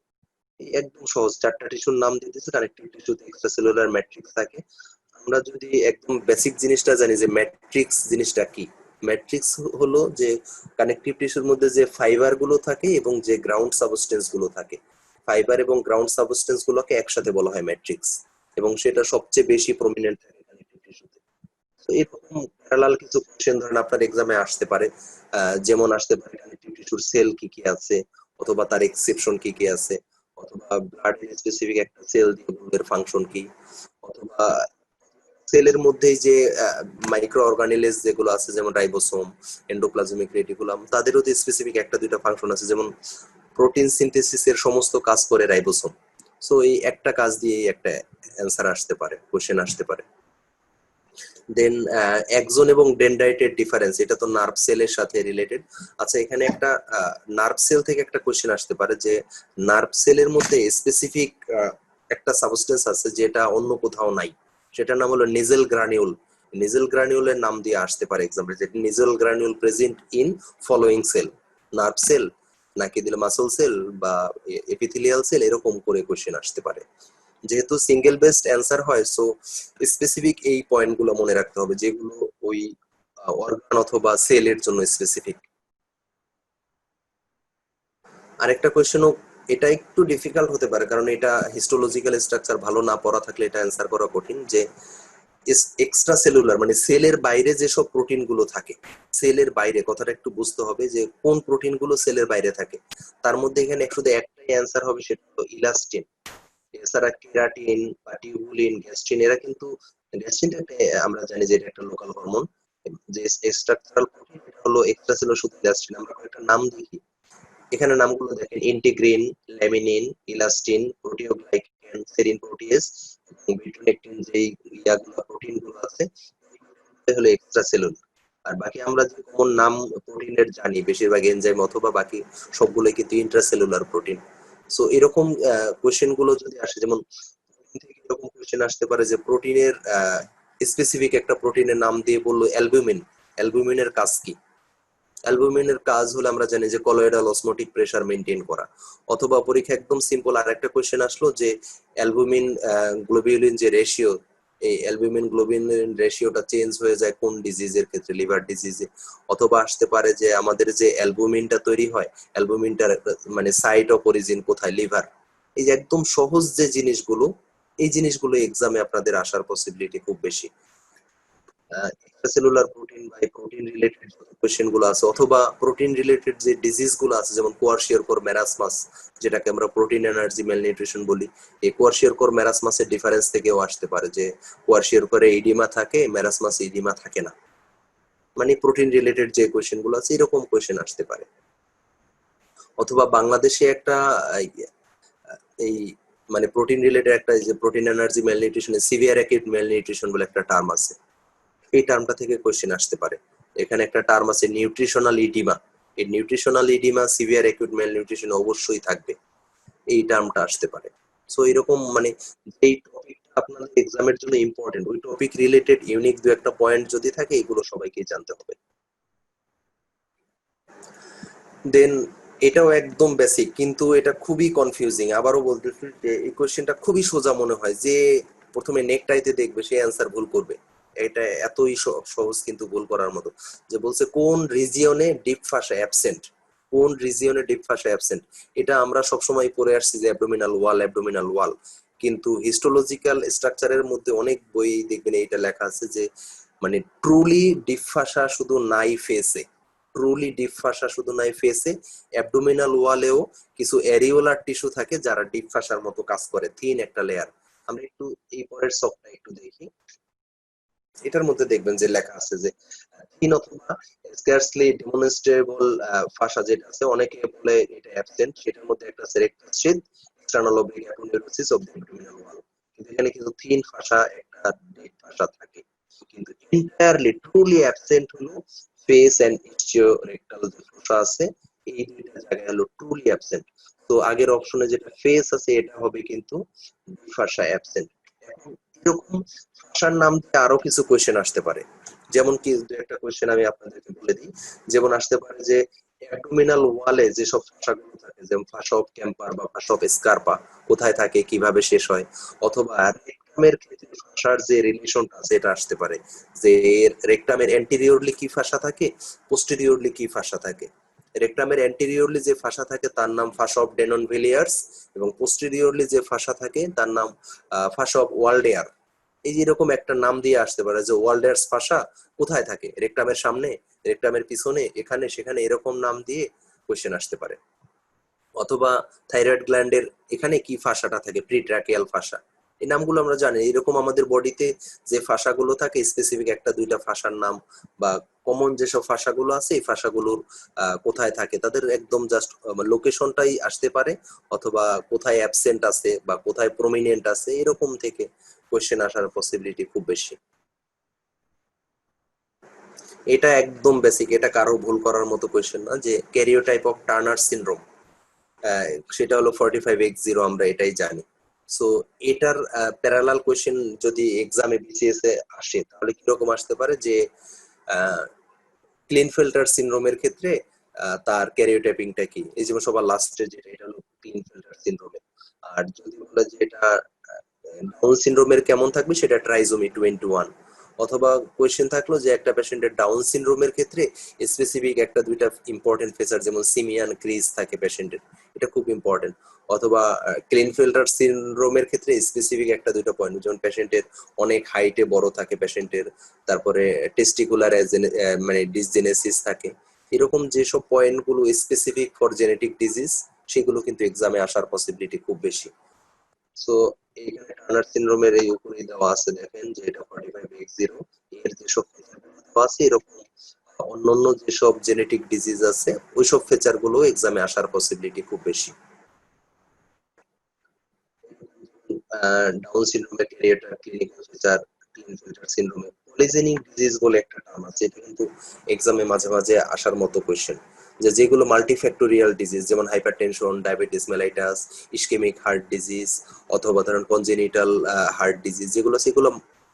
একদম সহজ, চারটা টিস্যুর নাম দিয়ে দিয়েছে, কানেক্টিভ টিস্যুতে এক্সট্রা সেলুলার ম্যাট্রিক্স থাকে। আমরা যদি একদম বেসিক জিনিসটা জানি যে ম্যাট্রিক্স জিনিসটা কি, ম্যাট্রিক্স হলো যে কানেক্টিভ টিস্যুর মধ্যে যে ফাইবার গুলো থাকে এবং যে গ্রাউন্ড সাবস্টেন্স গুলো থাকে, ফাইবার এবং গ্রাউন্ড সাবস্টেন্স গুলোকে একসাথে বলা হয় ম্যাট্রিক্স, এবং সেটা সবচেয়ে বেশি প্রমিনেন্ট থাকে কানেক্টিভ টিস্যুতে। তো এরকম প্যারালাল কিছু কোশ্চেন ধরেন আপনার এক্সামে আসতে পারে, যেমন আসতে পারে কানেক্টিভ টিস্যুর সেল কি কি আছে, অথবা তার এক্সেপশন কি কি আছে, অথবা ব্লাড স্পেসিফিক একটা সেল দিয়ে ব্লাডের ফাংশন কি, অথবা সেলের মধ্যেই যে মাইক্রো অর্গানিলেস যেগুলো আছে যেমন রাইবোসোম, এন্ডোপ্লাজমিক রেটিকুলাম, তাদেরও তো স্পেসিফিক একটা দুইটা ফাংশন আছে, যেমন প্রোটিন সিনথেসিসের সমস্ত কাজ করে রাইবোসোম। সো এই একটা কাজ দিয়ে একটা অ্যান্সার আসতে পারে, কোশ্চেন আসতে পারে। দেন এক্সন এবং ডেনড্রাইটের ডিফারেন্স, এটা তো নার্ভ সেলের সাথে রিলেটেড। আচ্ছা, এখানে একটা নার্ভ সেল থেকে একটা কোশ্চেন আসতে পারে যে নার্ভ সেলের মধ্যে স্পেসিফিক একটা সাবস্টেন্স আছে যেটা অন্য কোথাও নাই, সেটার নাম হলো নেজেল গ্রানিউল। নেজেল গ্রানিউলের নাম দিয়ে আসতে পারে এক্সাম্পল, যে nasal granule present in following cell, nerve cell নাকি দিলে মাসল সেল বা এপিথেলিয়াল সেল, এরকম করে কোশ্চেন আসতে পারে। যেহেতু সিঙ্গেল বেসড অ্যান্সার হয়, সো স্পেসিফিক এই পয়েন্ট গুলো মনে রাখতে হবে যেগুলো ওই অর্গান অথবা সেলের জন্য স্পেসিফিক। আরেকটা কোয়েশ্চেনও, এটা একটু ডিফিকাল্ট হতে পারে কারণ এটা হিস্টোলজিক্যাল স্ট্রাকচার ভালো না পড়া থাকলে এটা অ্যান্সার করা কঠিন, যে এক্সট্রা সেলুলার মানে সেলের বাইরে যেসব প্রোটিন গুলো থাকে, সেলের বাইরে কথাটা একটু বুঝতে হবে যে কোন প্রোটিন গুলো সেলের বাইরে থাকে। তার মধ্যে এখানে শুধু একটাই অ্যান্সার হবে, সেটা হলো ইলাস্টিন। এছাড়া কেরাটিন বা টিউবুলিন, গ্যাস্ট্রিন, এরা কিন্তু গ্যাস্ট্রিনটা আমরা জানি যে এটা একটা লোকাল হরমোন, যে স্ট্রাকচারাল প্রোটিন এটা হলো এক্সট্রাসেলুলার শুধু গ্যাস্ট্রিন। আমরা কয়েকটা নাম দেখি, এখানে নামগুলো দেখেন, integrin, laminin, elastin, proteoglycan, serine protease এবং বিটুনেকটিন, যেই ইয়াগুলো প্রোটিন গুলো আছে এগুলো হলো এক্সট্রাসেলুলার। আর বাকি আমরা যে কোন নাম প্রোটিনের জানি বেশিরভাগ এনজাইম অথবা বাকি সবগুলোই কিন্তু ইন্ট্রাসেলুলার প্রোটিন। সো এরকম কোশ্চেন গুলো যদি আসে, যেমন এরকম কোশ্চেন আসতে পারে যে প্রোটিনের স্পেসিফিক একটা প্রোটিনের নাম দিয়ে বললো অ্যালবুমিন, অ্যালবুমিনের কাজ কি? অ্যালবুমিনের কাজ হলো আমরা জানি যে কলয়েডাল অসমোটিক প্রেসার মেইনটেইন করা। অথবা পরীক্ষা একদম সিম্পল আর একটা কোশ্চেন আসলো যে অ্যালবুমিন গ্লোবিউলিন যে রেশিও, এই অ্যালবুমিন গ্লোবিউলিন রেশিওটা চেঞ্জ হয়ে যায় কোন ডিজিজের ক্ষেত্রে, লিভার ডিজিজে। অথবা আসতে পারে যে আমাদের যে অ্যালবুমিনটা তৈরি হয়, অ্যালবুমিনটার মানে সাইট অফ অরিজিন কোথায়, লিভার। এই যে একদম সহজ যে জিনিসগুলো, এই জিনিসগুলো এক্সামে আপনাদের আসার পসিবিলিটি খুব বেশি। এক্সট্রাসেলুলার প্রোটিন বা প্রোটিন রিলেটেড কোয়েশ্চেন গুলো আছে, অথবা প্রোটিন রিলেটেড যে ডিজিজ গুলো আছে যেমন কোয়ারশিয়ারকোর মেরাসমাস, যেটাকে আমরা প্রোটিন এনার্জি ম্যালনিউট্রিশন বলি, এই কোয়ারশিয়ারকোর মেরাসমাসের ডিফারেন্স থেকেও আসতে পারে যে কোয়ারশিয়ারকোরে ইডিমা থাকে, মেরাসমাসে ইডিমা থাকে না। মানে প্রোটিন রিলেটেড যে কোয়েশ্চেন গুলো আছে এরকম কোয়েশ্চেন আসতে পারে। অথবা বাংলাদেশে একটা এই মানে প্রোটিন রিলেটেড একটা যে protein energy malnutrition, severe acute malnutrition বলে একটা টার্ম আছে, এই টার্মটা থেকে কোশ্চেন আসতে পারে। এখানে একটা টার্ম আছে নিউট্রিশনাল ইডিমা, এই nutritional oedema severe acute malnutrition অবশ্যই থাকবে, এই টার্মটা আসতে পারে। সো এরকম মানে এই টপিকটা আপনাদের এক্সামের জন্য ইম্পর্টেন্ট, ওই টপিক রিলেটেড ইউনিক দু একটা পয়েন্ট যদি থাকে এগুলো সবাইকেই জানতে হবে। দেন এটাও একদম বেসিক, কিন্তু এটা খুবই কনফিউজিং। আবারও বলতেছি যে এই কোশ্চেনটা খুবই সোজা মনে হয়, যে প্রথমে নেকটাইতে দেখবে সে অ্যান্সার ভুল করবে। এটা এতই সহজ কিন্তু ভুল করার মতো। যে বলছে কোন রিজিয়নে ডিপ ফাসা অ্যাবসেন্ট, কোন রিজিয়নে ডিপ ফাসা অ্যাবসেন্ট। এটা আমরা সবসময় পড়ে আসছি যে অ্যাবডোমিনাল ওয়াল, অ্যাবডোমিনাল ওয়াল। কিন্তু হিস্টোলজিক্যাল স্ট্রাকচারের মধ্যে অনেক বই দেখবেন এটা লেখা আছে যে মানে ট্রুলি ডিপ ফাসা শুধু নাই ফেসে, ট্রুলি ডিপ ফাসা শুধু নাই ফেসে, অ্যাবডোমিনাল ওয়ালেও কিছু অ্যারিওলার টিস্যু থাকে যারা ডিপ ফাসার মতো কাজ করে, থিন একটা লেয়ার। আমরা একটু এই পরের সফটটা একটু দেখি, এটার মধ্যে দেখবেন যে লেখা আছে যে থিন অথবা স্কার্সলি ডেমনস্ট্রেবল ফাসা যেটা আছে, অনেকে বলে এটা অ্যাবসেন্ট, সেটার মধ্যে একটা আছে rectus sheath, external oblique aponeurosis of the abdominal wall. কিন্তু এখানে কিন্তু থিন ফাসা একটা ডিপ ফাসা থাকে। কিন্তু এন্টায়ারলি ট্রুলি অ্যাবসেন্ট হলো ফেস এন্ড ইস্টিও রেক্টাল যে ফাসা আছে, এই দুইটা জায়গায় হলো ট্রুলি অ্যাবসেন্ট। তো আগের অপশনে যেটা ফেস আছে এটা হবে কিন্তু ফাসা অ্যাবসেন্ট। এখন এরকম ভাষার নাম দিয়ে আরো কিছু কোয়েশ্চেন আসতে পারে, যেমন কি দু একটা কোয়েশ্চেন আমি আপনাদেরকে বলে দিই। যেমন আসতে পারে যে অ্যাবডোমিনাল ওয়ালে যেসব ভাষাগুলো থাকে, যেমন ভাষা অফ ক্যাম্পার বা ভাষা অফ স্কারপা, কোথায় থাকে, কিভাবে শেষ হয়। অথবা রেকটামের ক্ষেত্রে ভাষার যে রিলেশনটা আছে এটা আসতে পারে, যে রেকটামের অ্যান্টিরিয়রলি কি ভাষা থাকে, পোস্টেরিয়রলি কি ভাষা থাকে। রেকটামের অ্যান্টিরিয়রলি যে ভাষা থাকে তার নাম ভাষা অফ ডেনন ভিলিয়ার্স, এবং পোস্টেরিয়রলি যে ভাষা থাকে তার নাম ভাষা অফ ওয়ালডেয়ার। এই যে এরকম একটা নাম দিয়ে আসতে পারে যে ওয়াল্ডার্স ভাষা কোথায় থাকে, রেকটামের সামনে, রেকটামের পিছনে, এখানে সেখানে, এরকম নাম দিয়ে কোশ্চেন আসতে পারে। অথবা থাইরয়েড গ্ল্যান্ডের এখানে কি ফাঁসাটা থাকে, প্রিট্রাকিয়াল ফাঁসা। এই নামগুলো আমরা জানি, এরকম আমাদের বডিতে যে ফাঁসাগুলো থাকে স্পেসিফিক একটা দুইটা ফাঁসার নাম বা কমন যেসব ফাঁসাগুলো আছে এই ফাঁসাগুলোর কোথায় থাকে তাদের একদম জাস্ট লোকেশনটাই আসতে পারে, অথবা কোথায় অ্যাবসেন্ট আছে বা কোথায় প্রমিনেন্ট আছে, এরকম থেকে কোয়েশ্চেন আসার পসিবিলিটি খুব বেশি। এটা একদম বেসিক, এটা কারো ভুল করার মতো কোয়েশ্চেন না, যে ক্যারিওটাইপ অফ টার্নার সিনড্রোম, সেটা হলো 45X0, আমরা এটাই জানি। সো এটার প্যারালাল কোয়েশ্চেন যদি এক্সামে বিসিএস এ আসে তাহলে কিরকম আসতে পারে যে ক্লিনফেল্টার সিনড্রোমের ক্ষেত্রে তার ক্যারিওটাইপিংটা কি, এই যেমন সবার লাস্টে যেটা, এটা হলো ক্লিনফেল্টার সিনড্রোমে। আর যদি বলে যে এটা ডাউন সিনড্রোমের কেমন থাকবে সেটা ট্রাইজোমি 21। অথবা কোয়েশ্চেন থাকলো যে একটা পেশেন্টের ডাউন সিনড্রোমের ক্ষেত্রে স্পেসিফিক একটা দুইটা ইম্পর্টেন্ট ফিচার যেমন সিমিয়ান ক্রিজ থাকে পেশেন্টের, এটা খুব ইম্পর্টেন্ট। অথবা ক্লিনফেল্টার সিনড্রোমের ক্ষেত্রে স্পেসিফিক একটা দুইটা পয়েন্ট, যেমন পেশেন্টের অনেক হাইটে বড় থাকে পেশেন্টের, তারপরে টেস্টিকুলার মানে ডিসজেনেসিস থাকে, এরকম যেসব পয়েন্ট গুলো স্পেসিফিক ফর জেনেটিক ডিজিজ সেগুলো কিন্তু এক্সামে আসার পসিবিলিটি খুব বেশি। সো এইখানে টার্নার সিনড্রোমের এই উপরেই দেওয়া আছে, দেখেন যে এটা 45X0 এর যেসব ফিচার দেওয়া আছে, এরকম অন্যান্য যেসব জেনেটিক ডিজিজ আছে ওইসব ফিচার গুলো এক্সামে আসার পসিবিলিটি খুব বেশি। ডাউন সিনড্রোমের ক্যারিয়ার ক্লিনিক্যাল ফিচার, ক্লিনফিল্টার সিনড্রোমে পলিজেনিক ডিজিজ বলে একটা টার্ম আছে, এটা কিন্তু এক্সামে মাঝে মাঝে আসার মতো কোয়েশ্চেন, যে যেগুলো মাল্টিফ্যাক্টোরিয়াল ডিজিজ যেমন hypertension, diabetes mellitus, ischaemic heart disease, অথবা ধরেন কনজেনিটাল হার্ট ডিজিজ, যেগুলো সেগুলো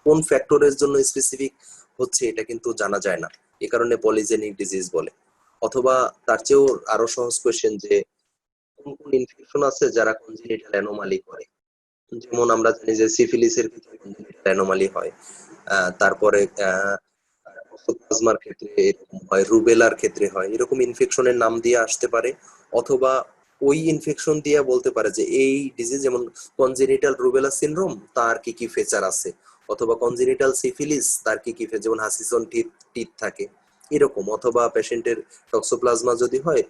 কোন ফ্যাক্টরের জন্য স্পেসিফিক হচ্ছে এটা কিন্তু জানা যায় না, এ কারণে পলিজেনিক ডিজিজ বলে। অথবা তার চেয়েও আরো সহজ কোয়েশ্চেন যে কোন কোন ইনফেকশন আছে যারা কনজেনিটাল অ্যানোমালি করে, যেমন আমরা জানি যে সিফিলিসের ক্ষেত্রে অ্যানোমালি হয়, তারপরে টক্সোপ্লাজমার ক্ষেত্রে এরকম হয়, রুবেলার ক্ষেত্রে হয়, এরকম ইনফেকশনের নাম দিয়ে আসতে পারে। অথবা ওই ইনফেকশন দিয়ে বলতে পারে যে এই ডিজিজ যেমন কনজেনিটাল রুবেলা সিনড্রোম তার কি কি ফিচার আছে, অথবা কনজেনিটাল সিফিলিস তার কি কি যেমন হাসিসন টিথ টিথ থাকে এরকম, অথবা পেশেন্টের টক্সোপ্লাজমা যদি হয়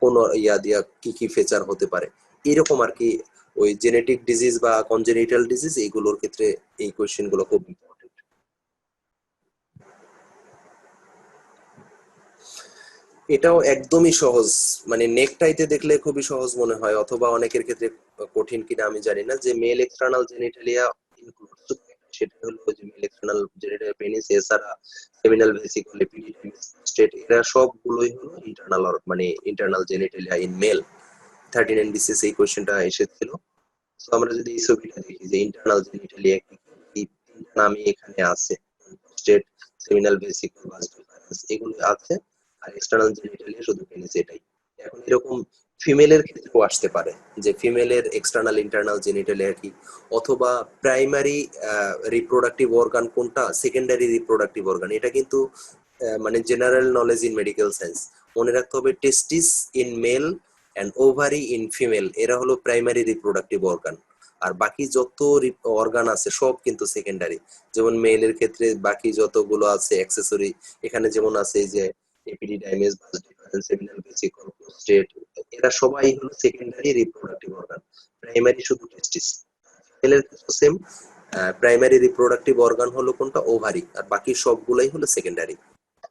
কোন ইয়া দিয়া কি কি ফিচার হতে পারে এরকম আর কি। ওই জেনেটিক ডিজিজ বা কনজেনিটাল ডিজিজ এইগুলোর ক্ষেত্রে এই কোশ্চেন গুলো খুব ইম্পর্টেন্ট। এটাও একদমই সহজ, মানে নেকটাইতে দেখলে খুবই সহজ মনে হয়, অথবা অনেকের ক্ষেত্রে কঠিন কিনা আমি জানি না, যে মেল এক্সটার্নাল জেনিটালিয়া ইনক্লুডস, সেটা হলো যে মেল এক্সটার্নাল জেনিটাল পেনিস এছাড়া সেমিনাল ভেসিকল এপিডিডাইমিস প্রোস্টেট এরা সবগুলোই হলো ইন্টারনাল, মানে internal genitalia in male. 39 BCS এই কোশ্চেনটা এসেছিল। তো আমরা যদি এই ছবিটা দেখি যে ইন্টারনাল জেনিটালিয়া কি কি তিনটা নামই এখানে আছে, প্রোস্টেট, সেমিনাল ভেসিকল, ভাস্কুলার এগুলো আছে, আর এক্সটার্নাল জেনিটালিয়া শুধু পেনিস এটাই। এখন এরকম ফিমেলের ক্ষেত্রেও আসতে পারে যে ফিমেলের এক্সটার্নাল ইন্টারনাল জেনিটালিয়া কি, অথবা প্রাইমারি রিপ্রোডাক্টিভ অর্গান কোনটা, সেকেন্ডারি রিপ্রোডাক্টিভ অর্গান, এটা কিন্তু মানে general knowledge in medical science. মনে রাখতে হবে testis in male and ovary in female এরা হলো প্রাইমারি রিপ্রোডাক্টিভ অর্গান, আর বাকি যত অর্গান আছে সব কিন্তু সেকেন্ডারি। যেমন মেলের ক্ষেত্রে বাকি যতগুলো আছে অ্যাক্সেসরি, এখানে যেমন আছে এই যে epididymis, vas deferens, seminal vesicle, prostate, এরা সবাই হলো সেকেন্ডারি রিপ্রোডাক্টিভ অর্গান, প্রাইমারি শুধু টেস্টিস। মেলের ক্ষেত্রে সেম, প্রাইমারি রিপ্রোডাক্টিভ অর্গান হলো কোনটা, ওভারি, আর বাকি সবগুলাই হলো সেকেন্ডারি।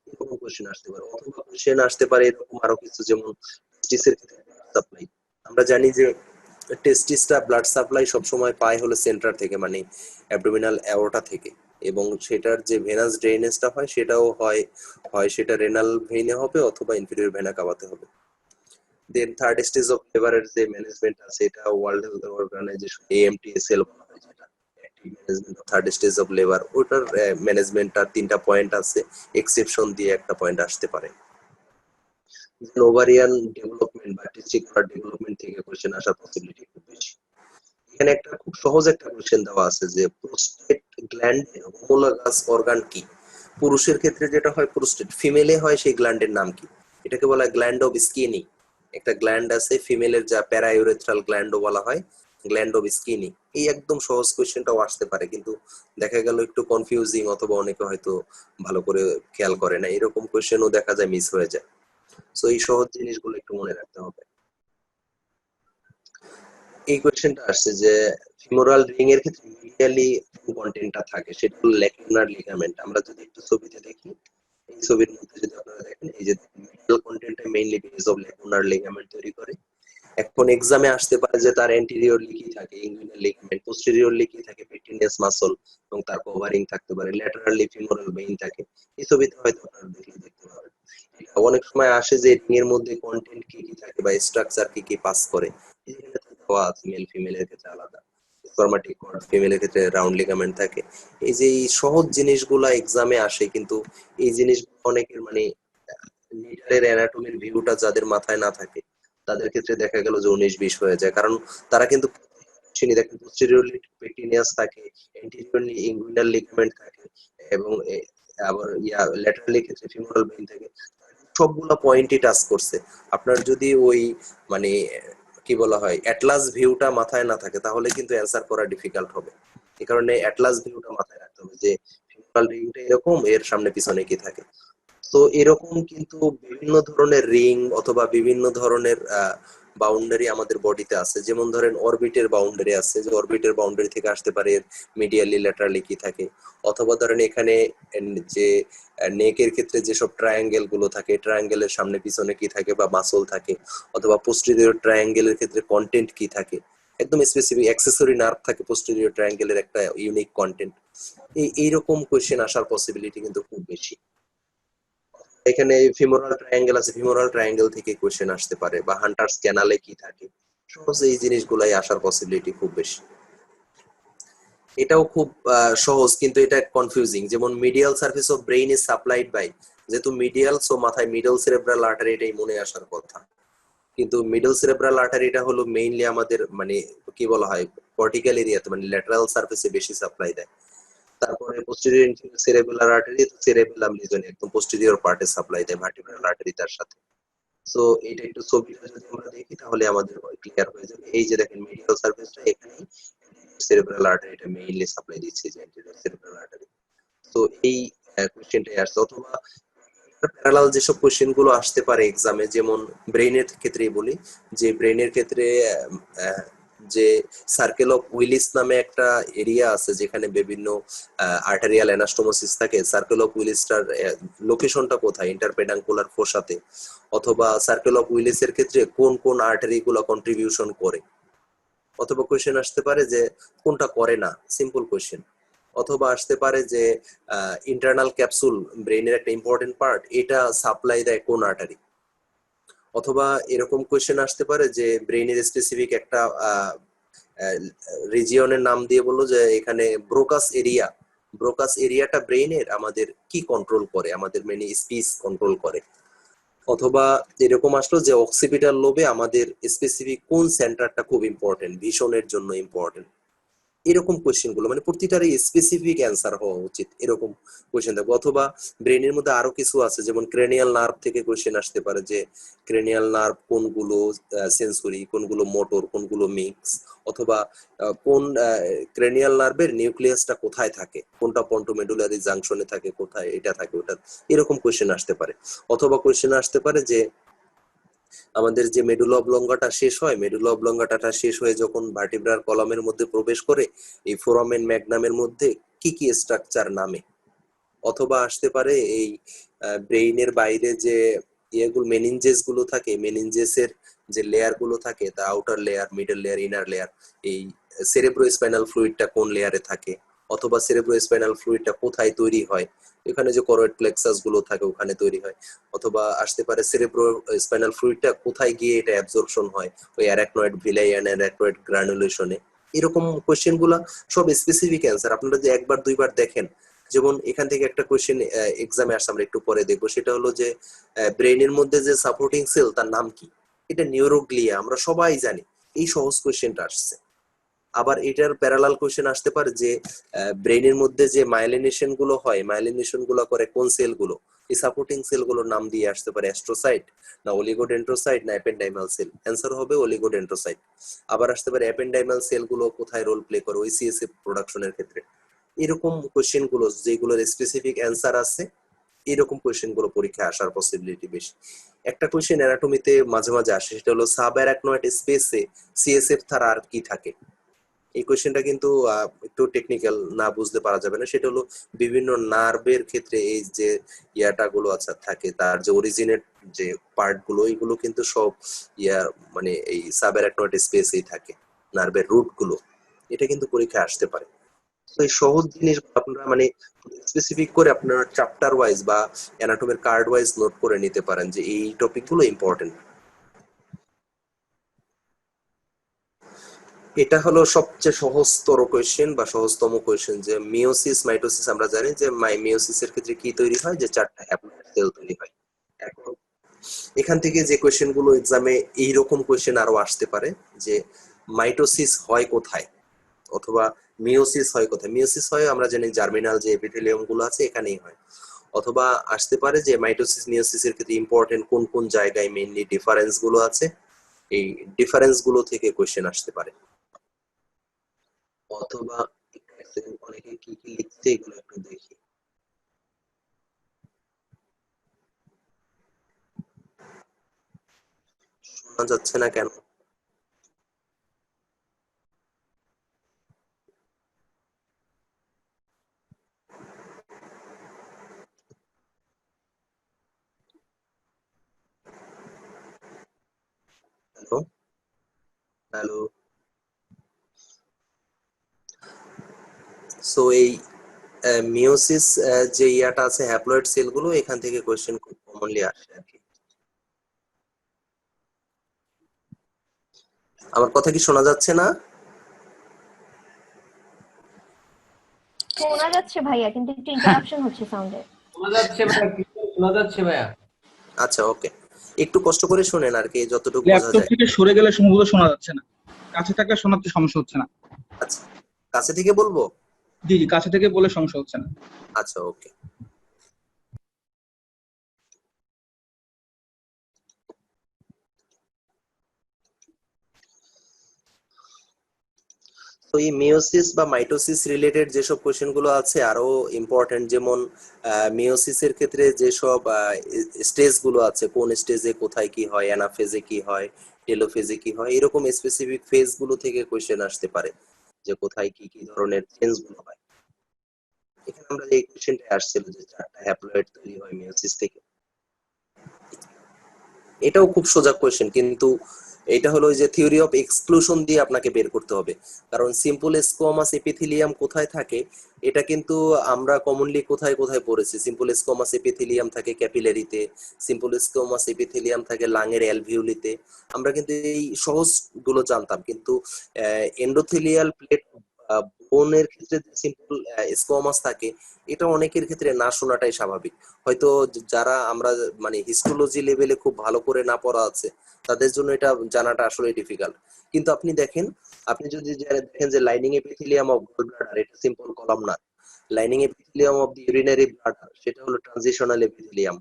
এরকম কোশ্চেন আসতে পারে, অথবা কোশ্চেন আসতে পারে এরকম আরো কিছু, যেমন টেস্টিসের ক্ষেত্রে সাপ্লাই। আমরা জানি যে টেস্টিসটা ব্লাড সাপ্লাই সবসময় পায় হলো সেন্টার থেকে, মানে অ্যাবডোমিনাল অ্যাওর্টা থেকে, এবং সেটার যে ভেনাস ড্রেনেজটা হয় সেটাও হয়, হয় সেটা রেনাল ভেইনে হবে অথবা ইনফেরিয়র ভেনা কাভাতে হবে। দেন থার্ড স্টেজ অফ লিভারের যে ম্যানেজমেন্ট আছে এটা ওয়ার্ল্ড হেলথ অর্গানাইজেশন এএমটিএসএল বলা হয়, যেটা active management of third stage of liver, ওটার ম্যানেজমেন্টটা তিনটা পয়েন্ট আছে, এক্সেপশন দিয়ে একটা পয়েন্ট আসতে পারে। ওভারিয়ান ডেভেলপমেন্ট বা টেস্টিকুলার ডেভেলপমেন্ট থেকে কোশ্চেন আসার পসিবিলিটি খুব বেশি। এখানে একটা খুব সহজ একটা কোশ্চেন দেওয়া আছে যে প্রোস্টেট গ্ল্যান্ডের হোমোলোগাস অর্গান কি। পুরুষের ক্ষেত্রে যেটা হয় প্রোস্টেট, ফিমেলে হয় সেই গ্ল্যান্ডের নাম কি। এটাকে বলা হয় গ্ল্যান্ড অফ স্কিনি। একটা গ্ল্যান্ড আছে ফিমেলের যা প্যারাইউরেথ্রাল গ্ল্যান্ডও বলা হয়, গ্ল্যান্ড অফ স্কিনি। এই একদম সহজ কোশ্চেনটাও আসতে পারে, কিন্তু দেখা গেল একটু কনফিউজিং, অথবা অনেকে হয়তো ভালো করে খেয়াল করে না, এরকম কোশ্চেনও দেখা যায় মিস হয়ে যায়। সো এই সহজ জিনিসগুলো একটু মনে রাখতে হবে। এই কোয়েশ্চেনটা আসছে যে ফিমোরাল রিং এর ক্ষেত্রে মিডিয়ালি কন্টেন্টটা থাকে, সেটা হলো ল্যাকুনার লিগামেন্ট। আমরা যদি একটু ছবিতে দেখি, এই ছবির মধ্যে যদি আপনারা দেখেন, এই যে মিডিয়াল কন্টেন্টটা mainly base of lacunar ligament তৈরি করে। এখন এক্সামে আসতে পারে যে তার অ্যান্টেরিয়রলি কি থাকে, ইনগুইনাল লিগামেন্ট, পোস্টেরিয়রলি কি থাকে, পেটিনিয়াস মাসল, এবং তার কভারিং থাকতে পারে, ল্যাটারালি ফিমোরাল ভেইন থাকে। এই ছবিতে হয়তো আপনারা দেখলে দেখতে পাবেন। অনেক সময় আসে যে রিং এর মধ্যে কন্টেন্ট কি কি থাকে বা স্ট্রাকচার কি কি পাস করে, এখানে দেওয়া আছে মেল ফিমেলের ক্ষেত্রে আলাদা। স্পারমাটিক কর্ড ফিমেলের ক্ষেত্রে রাউন্ড লিগামেন্ট থাকে। এই যে এই সহজ জিনিসগুলা এক্সামে আসে, কিন্তু এই জিনিস অনেকের মানে নিডারের অ্যানাটমির ভিউটা যাদের মাথায় না থাকে তাদের ক্ষেত্রে দেখা গেল যে 19-20 হয়ে যায়, কারণ তারা কিন্তু চিনি দেখেন পোস্টেরিয়রলি পেটিনিয়াস থাকে, অ্যান্টেরিয়রলি ইনগুইনাল লিগামেন্ট থাকে, এবং আবার ল্যাটারালি ক্ষেত্রে ফিমোরাল ভেইন থাকে, সবগুলা পয়েন্টই টাচ করছে। আপনার যদি ওই মানে কি বলা হয় অ্যাটলাস ভিউটা মাথায় না থাকে তাহলে কিন্তু অ্যান্সার করা ডিফিকাল্ট হবে। এই কারণে অ্যাটলাস ভিউটা মাথায় রাখতে হবে যে ফিমোরাল রিংটা এরকম, এর সামনে পিছনে কি থাকে। তো এরকম কিন্তু বিভিন্ন ধরনের রিং অথবা বিভিন্ন ধরনের বাউন্ডারি আমাদের বডিতে আছে। যেমন ধরেন অরবিটের বাউন্ডারি আছে, যে অরবিটের বাউন্ডারি থেকে আসতে পারে এর মিডিয়ালি ল্যাটারালি কি থাকে, অথবা ধরেন এখানে যে নেকের ক্ষেত্রে যেসব ট্রায়াঙ্গেল গুলো থাকে, ট্রায়াঙ্গেলের সামনে পিছনে কি থাকে বা মাসল থাকে, অথবা পোস্টেরিয়র ট্রায়াঙ্গেলের ক্ষেত্রে কন্টেন্ট কি থাকে, একদম স্পেসিফিক অ্যাক্সেসরি নার্ভ থাকে পোস্টেরিয়র ট্রায়াঙ্গেলের একটা ইউনিক কন্টেন্ট। এইরকম কোয়েশ্চেন আসার পসিবিলিটি কিন্তু খুব বেশি। এখানে ফিমোরাল ট্রায়াঙ্গেল আছে, ফিমোরাল ট্রায়াঙ্গেল থেকে কোশ্চেন আসতে পারে, বা হান্টার্স ক্যানালে কি থাকে, সহজে এই জিনিসগুলাই আসার পসিবিলিটি খুব বেশি। এটাও খুব সহজ, কিন্তু এটা কনফিউজিং। যেমন medial surface of brain is supplied by, যেহেতু মিডিয়াল সো মাথায় মিডল সেরেব্রাল আর্টারি, এটাই মনে আসার কথা, কিন্তু মিডল সেরেব্রাল আর্টারিটা হলো মেইনলি আমাদের মানে কি বলা হয় কর্টিক্যাল এরিয়াতে, মানে ল্যাটারাল সার্ফেসে বেশি সাপ্লাই দেয়। তারপরে পোস্টেরিয়র সেরেব্রাল আর্টারি, সেরেবেলাম লিজনে একদম পোস্টেরিয়র পার্টে সাপ্লাই দেয়, ভার্টিব্রাল আর্টারি তার সাথে। সো এটা একটু ছবিটা যদি আমরা দেখি তাহলে আমাদের ক্লিয়ার হয়ে যাবে। এই যে দেখেন মিডিয়াল সার্ফেসটা এখানেই, সেরেব্রাল আর্টারিটা মেইনলি সাপ্লাই দিচ্ছে, যে অ্যান্টেরিয়র সেরেব্রাল আর্টারি। তো এই কোশ্চেনটাই আসছে। অথবা প্যারালাল যেসব কোশ্চেন গুলো আসতে পারে এক্সামে, যেমন ব্রেইনের ক্ষেত্রেই বলি, যে ব্রেইনের ক্ষেত্রে যে সার্কেল অফ উইলিস নামে একটা এরিয়া আছে যেখানে বিভিন্ন আর্টারিয়াল অ্যানাস্টোমোসিস থাকে। সার্কেল অফ উইলিসটার লোকেশনটা কোথায়? ইন্টারপেডাঙ্কুলার ফোসাতে। অথবা সার্কেল অফ উইলিস এর ক্ষেত্রে কোন কোন আর্টারি গুলো কন্ট্রিবিউশন করে। অথবা কোশ্চেন আসতে পারে যে কোনটা করে না, সিম্পল কোশ্চেন। অথবা আসতে পারে যে ইন্টারনাল ক্যাপসুল, ব্রেইনের একটা ইম্পর্টেন্ট পার্ট, এটা সাপ্লাই দেয় কোন আর্টারি। অথবা এরকম কোশ্চেন আসতে পারে যে ব্রেইনের স্পেসিফিক একটা রিজিয়নের নাম দিয়ে বললো যে এখানে ব্রোকাস এরিয়াটা ব্রেইনের আমাদের কি কন্ট্রোল করে, আমাদের মেনে স্পিচ কন্ট্রোল করে। অথবা এরকম আসলো যে অক্সিপিটাল লোবে আমাদের স্পেসিফিক কোন সেন্টারটা খুব ইম্পর্টেন্ট, ভিশনের জন্য ইম্পর্টেন্ট। এরকম কোয়েশ্চেন গুলো মানে প্রতিটারই স্পেসিফিক অ্যান্সার হওয়া উচিত, এরকম কোয়েশ্চেন থাকবে। অথবা ব্রেনের মধ্যে আরো কিছু আছে, যেমন ক্রেনিয়াল নার্ভ থেকে কোয়েশ্চেন আসতে পারে যে ক্রেনিয়াল নার্ভ কোনগুলো সেন্সরি, কোনগুলো মোটর, কোনগুলো মিক্স। অথবা কোন ক্রেনিয়াল নার্ভের নিউক্লিয়াসটা কোথায় থাকে, কোনটা পন্টোমেডুলারি জাংশনে থাকে, কোথায় এটা থাকে ওটা, এরকম কোয়েশ্চেন আসতে পারে। অথবা কোয়েশ্চেন আসতে পারে যে আমাদের যে মেডুলা অবলঙ্গাটা শেষ হয়, মেডুলা অবলঙ্গাটা শেষ হয়ে যখন ভার্টিব্রাল কলামের মধ্যে প্রবেশ করে, এই ফোরামেন ম্যাগনামের মধ্যে কি কি স্ট্রাকচার নামে। অথবা আসতে পারে এই ব্রেইনের বাইরে যে ইয়েগুলো, মেনিনজেস গুলো থাকে, মেনিনজেসের যে লেয়ার গুলো থাকে, তা outer layer, middle layer, inner layer, এই সেরেব্রোস্পাইনাল ফ্লুইডটা কোন লেয়ারে থাকে। অথবা সেরেব্রোস্পাইনাল ফ্লুইডটা কোথায় তৈরি হয়, এখানে যে করয়েড প্লেক্সাস গুলো থাকে ওখানে তৈরি হয়। অথবা আসতে পারে সেরেব্রোস্পাইনাল ফ্লুইডটা কোথায় গিয়ে এটা অ্যাবজর্পশন হয়, ওই অ্যারাকনয়েড ভিলাই এন্ড অ্যারাকনয়েড গ্রানুলেশনে। এরকম কোশ্চেন গুলা সব স্পেসিফিক অ্যান্সার। আপনারা যে একবার দুইবার দেখেন, যেমন এখান থেকে একটা কোশ্চেন এক্সামে আসছে, আমরা একটু পরে দেখবো, সেটা হলো যে ব্রেইনের মধ্যে যে সাপোর্টিং সেল তার নাম কি? এটা নিউরোগ্লিয়া, আমরা সবাই জানি। এই সহজ কোশ্চেনটা আসছে। আবার এটার প্যারালাল কোশ্চেন আসতে পারে যে ব্রেইনের মধ্যে যে মাইলিনেশন গুলো হয়, মাইলিনেশন গুলো করে কোন সেল গুলো, এই সাপোর্টিং সেল গুলোর নাম দিয়ে আসতে পারে অ্যাস্ট্রোসাইট না অলিগোডেন্ড্রোসাইট না অ্যাপেন্ডাইমাল সেল। অ্যান্সার হবে অলিগোডেন্ড্রোসাইট। আবার আসতে পারে অ্যাপেন্ডাইমাল সেল গুলো কোথায় রোল প্লে করে ওইসিএসএফ প্রোডাকশনের ক্ষেত্রে। এরকম কোশ্চেন গুলো যেগুলোর স্পেসিফিক অ্যান্সার আছে, এরকম কোশ্চেন গুলো পরীক্ষায় আসার পসিবিলিটি বেশি। একটা কোশ্চেন অ্যানাটমিতে মাঝে মাঝে আসে, সেটা হলো সাব অ্যারাকনয়েড স্পেসে সিএসএফ ছাড়া আর কি থাকে। এই কোশ্চেনটা কিন্তু একটু টেকনিক্যাল, না বুঝতে পারা যাবে না। সেটা হলো বিভিন্ন নার্ভের ক্ষেত্রে এই যে ইয়াটা গুলো আছে থাকে, তার যে অরিজিনেট যে পার্ট গুলো, এইগুলো কিন্তু সব ইয়া মানে এই সাবঅ্যারাকনয়েড স্পেসেই থাকে, নার্ভের রুট গুলো। এটা কিন্তু পরীক্ষায় আসতে পারে। তো এই সহজ জিনিস আপনারা মানে স্পেসিফিক করে আপনারা চ্যাপ্টার ওয়াইজ বা অ্যানাটমির কার্ড ওয়াইজ নোট করে নিতে পারেন যে এই টপিক গুলো ইম্পর্টেন্ট। এটা হলো সবচেয়ে সহজতর কোয়েশ্চেন বা সহজতম কোয়েশ্চেন, যে মিওসিস মাইটোসিস আমরা জানি যে মিওসিস এর ক্ষেত্রে কি তৈরি হয়, যে চারটা হ্যাপ্লয়েড সেল তৈরি হয়। এখন এখান থেকে যে কোয়েশ্চেন গুলো এক্সামে এইরকম কোয়েশ্চেন আরো আসতে পারে, যে মাইটোসিস হয় কোথায়, অথবা মিওসিস হয় কোথায়। মিওসিস হয় আমরা জানি জার্মিনাল যে এপিথেলিয়াম গুলো আছে এখানেই হয়। অথবা আসতে পারে যে মাইটোসিস মিওসিস এর ক্ষেত্রে ইম্পর্টেন্ট কোন কোন জায়গায় মেইনলি ডিফারেন্স গুলো আছে, এই ডিফারেন্স গুলো থেকে কোয়েশ্চেন আসতে পারে। অথবা অনেকে কি কি লিখছে এগুলো একটু দেখি। শোনা যাচ্ছে না কেন? Hello, hello. সো এই মিওসিস যে ইয়াটা আছে হ্যাপ্লয়েড সেল গুলো, এখান থেকে কোয়েশ্চেন খুব কমনলি আসে আর কি। আমার কথা কি শোনা যাচ্ছে না?
শোনা যাচ্ছে ভাইয়া, কিন্তু একটু ইন্টারাপশন হচ্ছে সাউন্ডে।
শোনা যাচ্ছে ভাইয়া, শোনা যাচ্ছে ভাইয়া।
আচ্ছা, ওকে। একটু কষ্ট করে শুনেন আর কি, যতটুকু বোঝা
ল্যাপটপ
যায়।
থেকে সরে গেলে সম্ভবত শোনা যাচ্ছে না, কাছে থাকলে শোনাতে সমস্যা হচ্ছে না।
আচ্ছা, কাছে থেকে বলবো।
জি জি, কাছে থেকে বলে সমস্যা হচ্ছে না।
আচ্ছা, ওকে। তো এই মিওসিস বা মাইটোসিস রিলেটেড যেসব কোশ্চেন গুলো আছে আরো ইম্পর্টেন্ট, যেমন মিওসিসের ক্ষেত্রে যেসব স্টেজ গুলো আছে, কোন স্টেজে কোথায় কি হয়, অ্যানাফেজে কি হয়, টেলোফেজে কি হয়, এরকম স্পেসিফিক ফেজ গুলো থেকে কোশ্চেন আসতে পারে যে কোথায় কি কি ধরনের চেঞ্জ গুলো হয়। এখানে আমরা এই কোশ্চেনটা আসছিল যে 4টা হ্যাপ্লয়েড তৈরি হয় মিওসিস থেকে। এটাও খুব সোজা কোয়েশ্চেন, কিন্তু এটা হলো যে থিওরি অফ এক্সক্লুশন দিয়ে আপনাকে বের করতে হবে। কারণ সিম্পল স্কোয়ামাস এপিথেলিয়াম কোথায় থাকে, এটা কিন্তু আমরা কমনলি কোথায় কোথায় পড়েছি। সিম্পল স্কোয়ামাস এপিথেলিয়াম থাকে ক্যাপিলারিতে, সিম্পল স্কোয়ামাস এপিথেলিয়াম থাকে লাঙের অ্যালভিওলিতে। আমরা কিন্তু এই সহজ গুলো জানতাম, কিন্তু এন্ডোথেলিয়াল প্লেট বোনের ক্ষেত্রে সিম্পল স্কোয়ামাস থাকে, এটা অনেকের ক্ষেত্রে না শোনাটাই স্বাভাবিক। হয়তো যারা আমরা মানে হিস্টোলজি লেভেলে খুব ভালো করে না পড়া আছে, তাদের জন্য এটা জানাটা আসলে ডিফিকাল্ট। কিন্তু আপনি দেখেন, আপনি যদি দেখেন যে lining epithelium of gallbladder, এটা simple columnar. Lining epithelium of the urinary bladder, সেটা হলো transitional epithelium.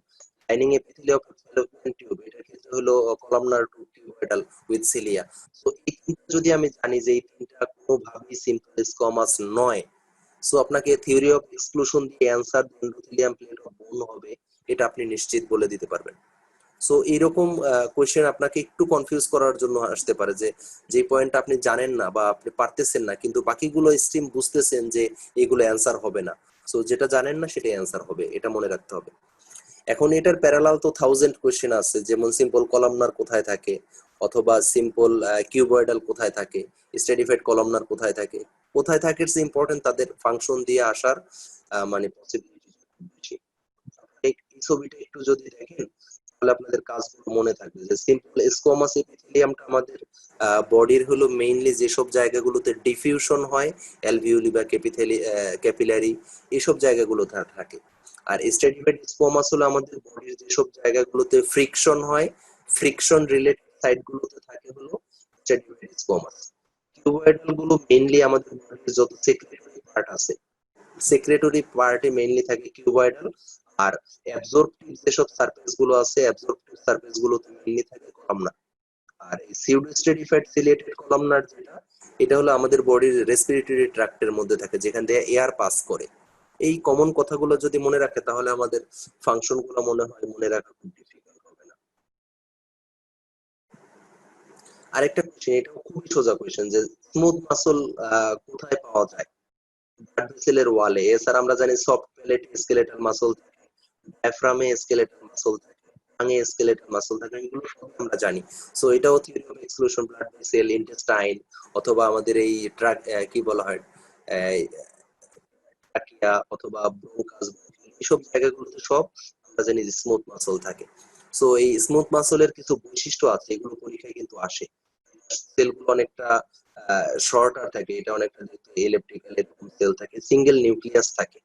Lining epithelium of fallopian tube, এটা ক্ষেত্রে হলো columnar to tubal with cilia. তো এই তিনটা যদি আমি জানি যে এই তিনটা কোনোভাবেই সিম্পল স্কোয়ামাস নয়, সো আপনাকে থিওরি অফ এক্সক্লুশন দিয়ে অ্যান্সার এন্ডোথেলিয়াম প্লেট অফ বোন হবে, এটা আপনি নিশ্চিত বলে দিতে পারবেন। সো এইরকম কোয়েশ্চেন আপনাকে একটু কনফিউজ করার জন্য আসতে পারে, যে পয়েন্টটা আপনি জানেন না বা আপনি পারতেছেন না, কিন্তু বাকিগুলো স্ট্রিম বুঝতেছেন যে এগুলো অ্যান্সার হবে না। সো যেটা জানেন না সেটাই অ্যান্সার হবে, এটা মনে রাখতে হবে। এখন এটার প্যারালাল তো 1000 কোয়েশ্চেন আছে, যেমন সিম্পল কলামনার কোথায় থাকে, অথবা সিম্পল কিউবয়েডাল কোথায় থাকে, স্ট্রেটিফাইড কলামনার কোথায় থাকে। কোথায় থাকে ইটস ইম্পর্টেন্ট, তাদের ফাংশন দিয়ে আসার মানে পসিবিলিটি বেশি। এই ছবিটা একটু যদি দেখেন তাহলে আপনাদের কাজগুলো মনে থাকবে যে সিম্পল স্কোয়ামাস এপিথেলিয়ামটা আমাদের বডির হলো মেইনলি যেসব জায়গাগুলোতে ডিফিউশন হয়, অ্যালভিওলি বা ক্যাপিলারি, এইসব জায়গাগুলোতে থাকে। আর স্ট্রেটিফাইড স্কোয়ামাস হলো আমাদের বডির যেসব জায়গাগুলোতে ফ্রিকশন হয়, ফ্রিকশন রিলেটেড সাইটগুলোতে থাকে হলো স্ট্রেটিফাইড স্কোয়ামাস। কিউবয়েডাল গুলো মেইনলি আমাদের বডির যত সেক্রেটরি পার্ট আছে, সেক্রেটরি পার্টে মেইনলি থাকে কিউবয়েডাল। আর অ্যাবজর্পটিভ যেসব সারফেস গুলো আছে, অ্যাবজর্পটিভ সারফেস গুলোতে মেইনলি থাকে কলামনার। আর এই সিউডো স্ট্রেটিফাইড সিলিয়েটেড কলামনার যেটা, এটা হলো আমাদের বডির রেসপিরেটরি ট্র্যাক্টের মধ্যে থাকে, যেখান দিয়ে এয়ার পাস করে। এই কমন কথাগুলো যদি মনে রাখে তাহলে আমাদের ফাংশন গুলো মনে হয় মনে রাখা খুব ডিফিকাল্ট হবে না। আরেকটা কোশ্চেন, এটাও খুবই সোজা কোশ্চেন, যে স্মুথ মাসল কোথায় পাওয়া যায়? ব্লাড ভেসেলের ওয়ালে। এছাড়া আমরা জানি সফট প্যালেটে স্কেলেটাল মাসল থাকে, ডায়াফ্রামে স্কেলেটাল মাসল থাকে, টাঙে স্কেলেটাল মাসল থাকে, এগুলো সব আমরা জানি। সো এটাও theory of exclusion, blood vessel, intestine, অথবা আমাদের এই ট্রাক কি বলা হয় ট্রাকিয়া অথবা ব্রোঙ্কাস, এইসব জায়গাগুলোতে সব আমরা জানি যে স্মুথ মাসল থাকে। সো এই স্মুথ মাসলের কিছু বৈশিষ্ট্য আছে, এগুলো পরীক্ষায় কিন্তু আসে। সেলগুলো অনেকটা শর্টার থাকে, এটা অনেকটা ইলেকট্রিক্যাল এরকম সেল থাকে, সিঙ্গেল নিউক্লিয়াস থাকে,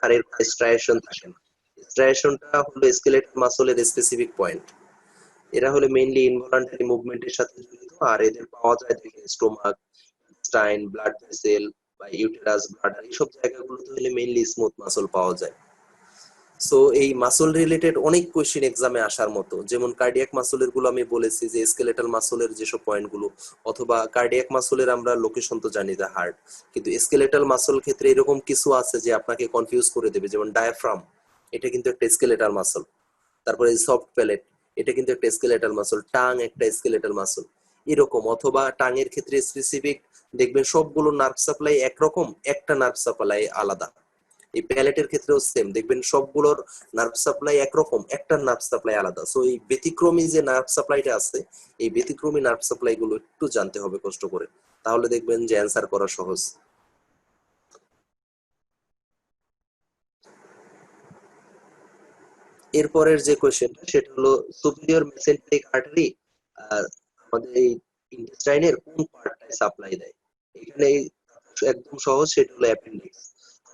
আর এর স্ট্রাইয়েশন থাকে না। স্ট্রাইয়েশনটা হলো স্কেলেটাল মাসলের স্পেসিফিক পয়েন্ট। এরা হলো মেইনলি ইনভলান্টারি মুভমেন্টের সাথে জড়িত, আর এদের পাওয়া যায় দেখে স্টোমাক, স্টাইন, ব্লাড ভেসেল বা ইউটেরাস, ব্লাডার, এইসব জায়গাগুলোতে হলে মেইনলি স্মুথ মাসল পাওয়া যায়। সো এই মাসল রিলেটেড অনেক কোয়েশ্চেন এক্সামে আসার মতো, যেমন কার্ডিয়াক মাসলের গুলো আমি বলেছি যে স্কেলেটাল মাসলের যেসব পয়েন্ট গুলো, অথবা কার্ডিয়াক মাসলের আমরা লোকেশন তো জানি যে হার্ট, কিন্তু স্কেলেটাল মাসল ক্ষেত্রে এরকম কিছু আছে যে আপনাকে কনফিউজ করে দেবে, যেমন ডায়াফ্রাম, এটা কিন্তু একটা স্কেলেটাল মাসল। তারপরে সফট প্যালেট, এটা কিন্তু একটা স্কেলেটাল মাসল। টাং একটা স্কেলেটাল মাসল, এরকম। অথবা টাঙের ক্ষেত্রে স্পেসিফিক দেখবেন সবগুলো নার্ভ সাপ্লাই একরকম, একটা নার্ভ সাপ্লাই আলাদা। এই প্যালেটের ক্ষেত্রেও সেম, দেখবেন সবগুলোর নার্ভ সাপ্লাই একরকম, একটা নার্ভ সাপ্লাই আলাদা। সো এই ব্যতিক্রমী যে নার্ভ সাপ্লাইটা আছে, এই ব্যতিক্রমী নার্ভ সাপ্লাই গুলো একটু জানতে হবে কষ্ট করে, তাহলে দেখবেন যে অ্যান্সার করা সহজ। এরপরের যে কোয়েশ্চেনটা সেটা হলো সুপিরিয়র মেসেন্টেরিক আর্টারি আমাদের এই ইন্টেস্টাইনের কোন পার্টটায় সাপ্লাই দেয়? এখানে একদম সহজ, সেটা হলো অ্যাপেন্ডিক্স।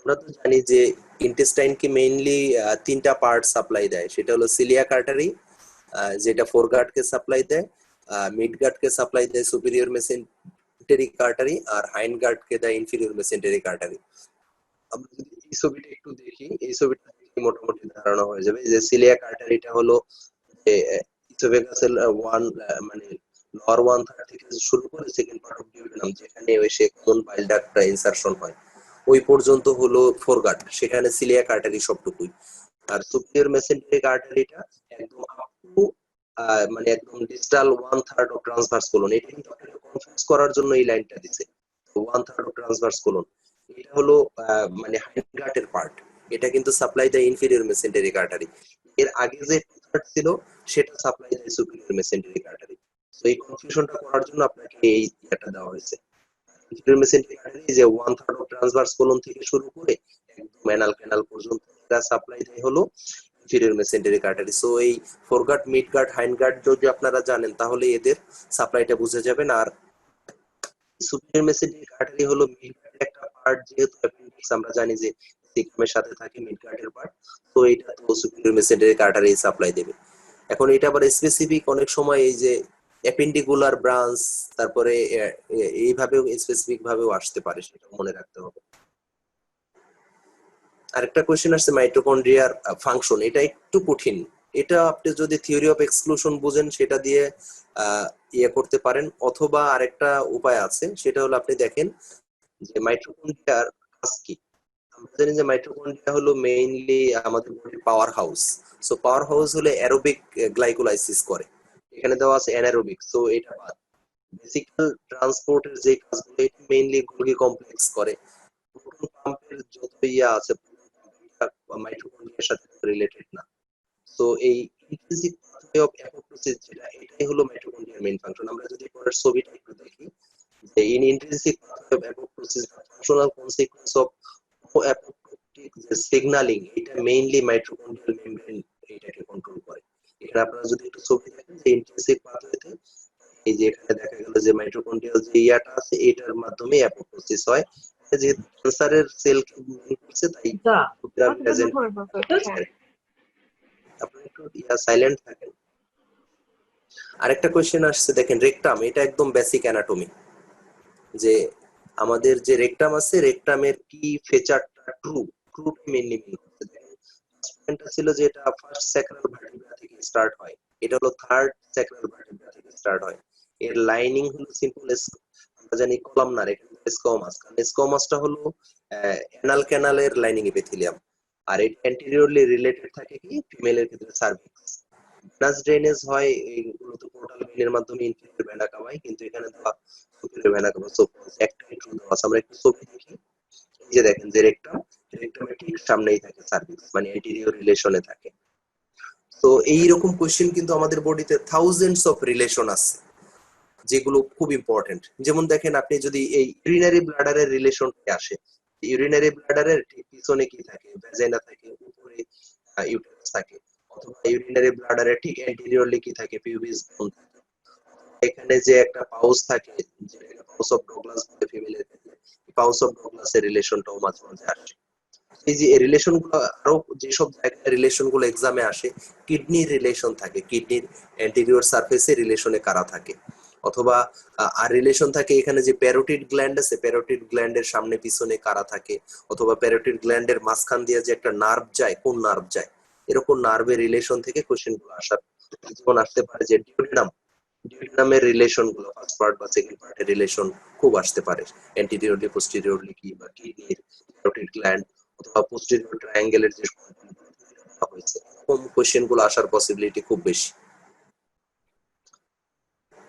আমরা তো জানি যে ইন্টেস্টাইনকে মেইনলি তিনটা পার্ট সাপ্লাই দেয়, সেটা হলো সিলিয়াক আর্টারি, যেটা ফোরগার্ডকে সাপ্লাই দেয়, মিড গার্ডকে সাপ্লাই দেয় সুপিরিয়র মেসেন্টেরিক আর্টারি, আর হাইন্ড গার্ডকে দেয় ইনফিরিয়র মেসেন্টেরিক আর্টারি। আমরা যদি এই ছবিটা একটু দেখি, এই ছবিটা দেখে মোটামুটি ধারণা হয়ে যাবে যে সিলিয়াক আর্টারিটা হলো যে ইসোফেগাসের ওয়ান মানে লোয়ার 1/3 থেকে শুরু করে সেকেন্ড পার্ট অফ ডিউডেনাম যেখানে এসে কমন বাইল ডাক্টটা ইনসারশন হয় ওই পর্যন্ত হলো ফোরগাট, সেখানে সিলিয়াক আর্টারি সবটুকুই। আর সুপিরিয়র মেসেন্টেরিক আর্টারিটা একদম আপ টু মানে একদম ডিস্টাল 1/3 অফ ট্রান্সভার্স কোলন। এটা কিন্তু আপনাকে কনফিউজ করার জন্য এই লাইনটা দিছে 1/3 অফ ট্রান্সভার্স কোলন। এটা হলো মানে হাইনগাটের পার্ট, এটা কিন্তু সাপ্লাই দেয় ইনফিরিয়র মেসেন্টেরিক আর্টারি। এর আগে যে পার্ট ছিল সেটা সাপ্লাই দেয় সুপিরিয়র মেসেন্টেরিক আর্টারি। তো এই কনফিউশনটা করার জন্য আপনাকে এই এটা দেওয়া হয়েছে। ইনফিরিয়র মেসেন্টেরিক আর্টারি যে 1/3 অফ ট্রান্সভার্স কোলন থেকে শুরু করে একদম অ্যানাল ক্যানাল পর্যন্ত এটা সাপ্লাই দেয় হলো ইনফিরিয়র মেসেন্টেরিক আর্টারি। সো এই ফোরগাট, মিডগাট, হাইন্ডগাট যদি আপনারা জানেন তাহলে এদের সাপ্লাইটা বুঝে যাবেন। আর সুপিরিয়র মেসেন্টেরিক আর্টারি হলো মিডগাটের একটা পার্ট, যেহেতু অ্যাপেন্ডিক্স আমরা জানি যে সিগমের সাথে থাকে মিডগাটের পার্ট, তো এটা তো সুপিরিয়র মেসেন্টেরিক আর্টারি সাপ্লাই দেবে। এখন এটা আবার স্পেসিফিক অনেক সময় এই যে অ্যাপেন্ডিকুলার ব্রাঞ্চ, তারপরে এইভাবেও স্পেসিফিক ভাবেও আসতে পারে, সেটা মনে রাখতে হবে। আরেকটা কোশ্চেন আসছে মাইটোকন্ড্রিয়ার ফাংশন, এটা একটু কঠিন। এটা আপনি যদি থিওরি অফ এক্সক্লুশন বুঝেন সেটা দিয়ে ইয়ে করতে পারেন, অথবা আরেকটা উপায় আছে, সেটা হলো আপনি দেখেন যে মাইটোকন্ড্রিয়ার কাজ কি। আমরা জানি যে মাইটোকন্ড্রিয়া হলো মেইনলি আমাদের বডির power house. So power house হলে অ্যারোবিক গ্লাইকোলাইসিস করে, এখানে দেওয়া আছে অ্যানারোবিক। সো এটা বাদ, বেসিক্যাল ট্রান্সপোর্টের যে কাজগুলো এটা মেইনলি গোলগি কমপ্লেক্স করে। প্রোটন পাম্পের যত ইয়া আছে মাইটোকন্ড্রিয়ার সাথে রিলেটেড না। সো এই ইন্ট্রিনসিক পাথওয়ে অফ অ্যাপোপ্টোসিস যেটা, এটাই হলো মাইটোকন্ড্রিয়ার মেইন ফাংশন। আমরা যদি পরের ছবিটা একটু দেখি যে in intrinsic pathway of apoptosis functional consequence of apoptotic যে সিগন্যালিং, এটা মেইনলি মাইটোকন্ড্রিয়াল মেমব্রেন এটাকে কন্ট্রোল করে। এখানে আপনারা যদি একটু ছবি দেখেন যে ইন্ট্রিনসিক পাথওয়েতে এই যে এখানে দেখা গেল যে মাইটোকন্ড্রিয়াল যে ইয়াটা আছে এটার মাধ্যমে অ্যাপোপ্টোসিস হয়। যেহেতু ক্যান্সারের সেলকে মেইন করছে তাই প্রেজেন্ট। আপনি একটু সাইলেন্ট থাকেন। আরেকটা কোশ্চেন আসছে দেখেন রেকটাম, এটা একদম বেসিক অ্যানাটমি, যে আমাদের যে রেকটাম আছে রেকটামের কি ফিচারটা ট্রু মেইনলি মিন করতে। দেখেন পয়েন্টটা ছিল যে এটা ফার্স্ট স্যাক্রাল ভার্টিব্রা থেকে স্টার্ট হয়, এটা হলো থার্ড স্যাক্রাল ভার্টিব্রা থেকে স্টার্ট হয়। এর লাইনিং হলো সিম্পল, আমরা জানি কলামনার, এখানে স্কোমাস, কারণ স্কোমাসটা হলো অ্যানাল ক্যানালের লাইনিং এপিথেলিয়াম। আর এটা অ্যান্টেরিয়রলি রিলেটেড থাকে কি ফিমেলের ক্ষেত্রে সার্ভিক্স। ভেনাস ড্রেনেজ হয় এইগুলো তো পোর্টাল ভেনের মাধ্যমে ইনফিরিয়র ভেনা কাভায়, কিন্তু এখানে দেওয়া সুপিরিয়র ভেনা কাভা। সো একটাই ট্রু দেওয়া আছে। আমরা একটু ছবি দেখি, এই যে দেখেন যে রেকটামের ঠিক সামনেই থাকে সার্ভিক্স, মানে অ্যান্টেরিয়র রিলেশনে থাকে। তো এইরকম কোশ্চেন কিন্তু আমাদের বডিতে থাউজেন্ডস অফ রিলেশন আছে যেগুলো খুব ইম্পর্টেন্ট। যেমন দেখেন আপনি যদি এই ইউরিনারি ব্লাডারের রিলেশনটা আসে, ইউরিনারি ব্লাডারের ঠিক পিছনে কি থাকে, ভ্যাজাইনা থাকে, উপরে ইউটেরাস থাকে, অথবা ইউরিনারি ব্লাডারের ঠিক অ্যান্টেরিয়রলি কি থাকে, পিউবিস বোন থাকে। এখানে যে একটা পাউচ থাকে, যেটাকে পাউচ অফ ডগলাস বলে ফিমেলের ক্ষেত্রে, পাউচ অফ ডগলাসের রিলেশনটাও মাঝে মাঝে আসে। এই যে রিলেশন গুলো, আরো যেসব জায়গায় রিলেশন গুলো এক্সামে আসে, কিডনির রিলেশন থাকে, কিডনির অ্যান্টেরিয়র সারফেসে রিলেশনে কারা থাকে, অথবা আর রিলেশন থাকে এখানে যে প্যারোটিড গ্ল্যান্ড আছে, প্যারোটিড গ্ল্যান্ডের সামনে পিছনে কারা থাকে, অথবা প্যারোটিড গ্ল্যান্ডের মাঝখান দিয়ে যে একটা নার্ভ যায়, কোন নার্ভ যায়, এরকম নার্ভের রিলেশন থেকে কোশ্চেন গুলো আসার যেমন আসতে পারে। যে ডিউডিনামের রিলেশন গুলো ফার্স্ট পার্ট বা সেকেন্ড পার্টের রিলেশন খুব আসতে পারে, অ্যান্টিরিয়রলি পোস্টেরিয়রলি কি, বা কিডনির প্যারোটিড গ্ল্যান্ড অথবা পোস্টেরিয়র ট্রায়াঙ্গেলের যে হয়েছে, এরকম কোশ্চেন গুলো আসার পসিবিলিটি খুব বেশি।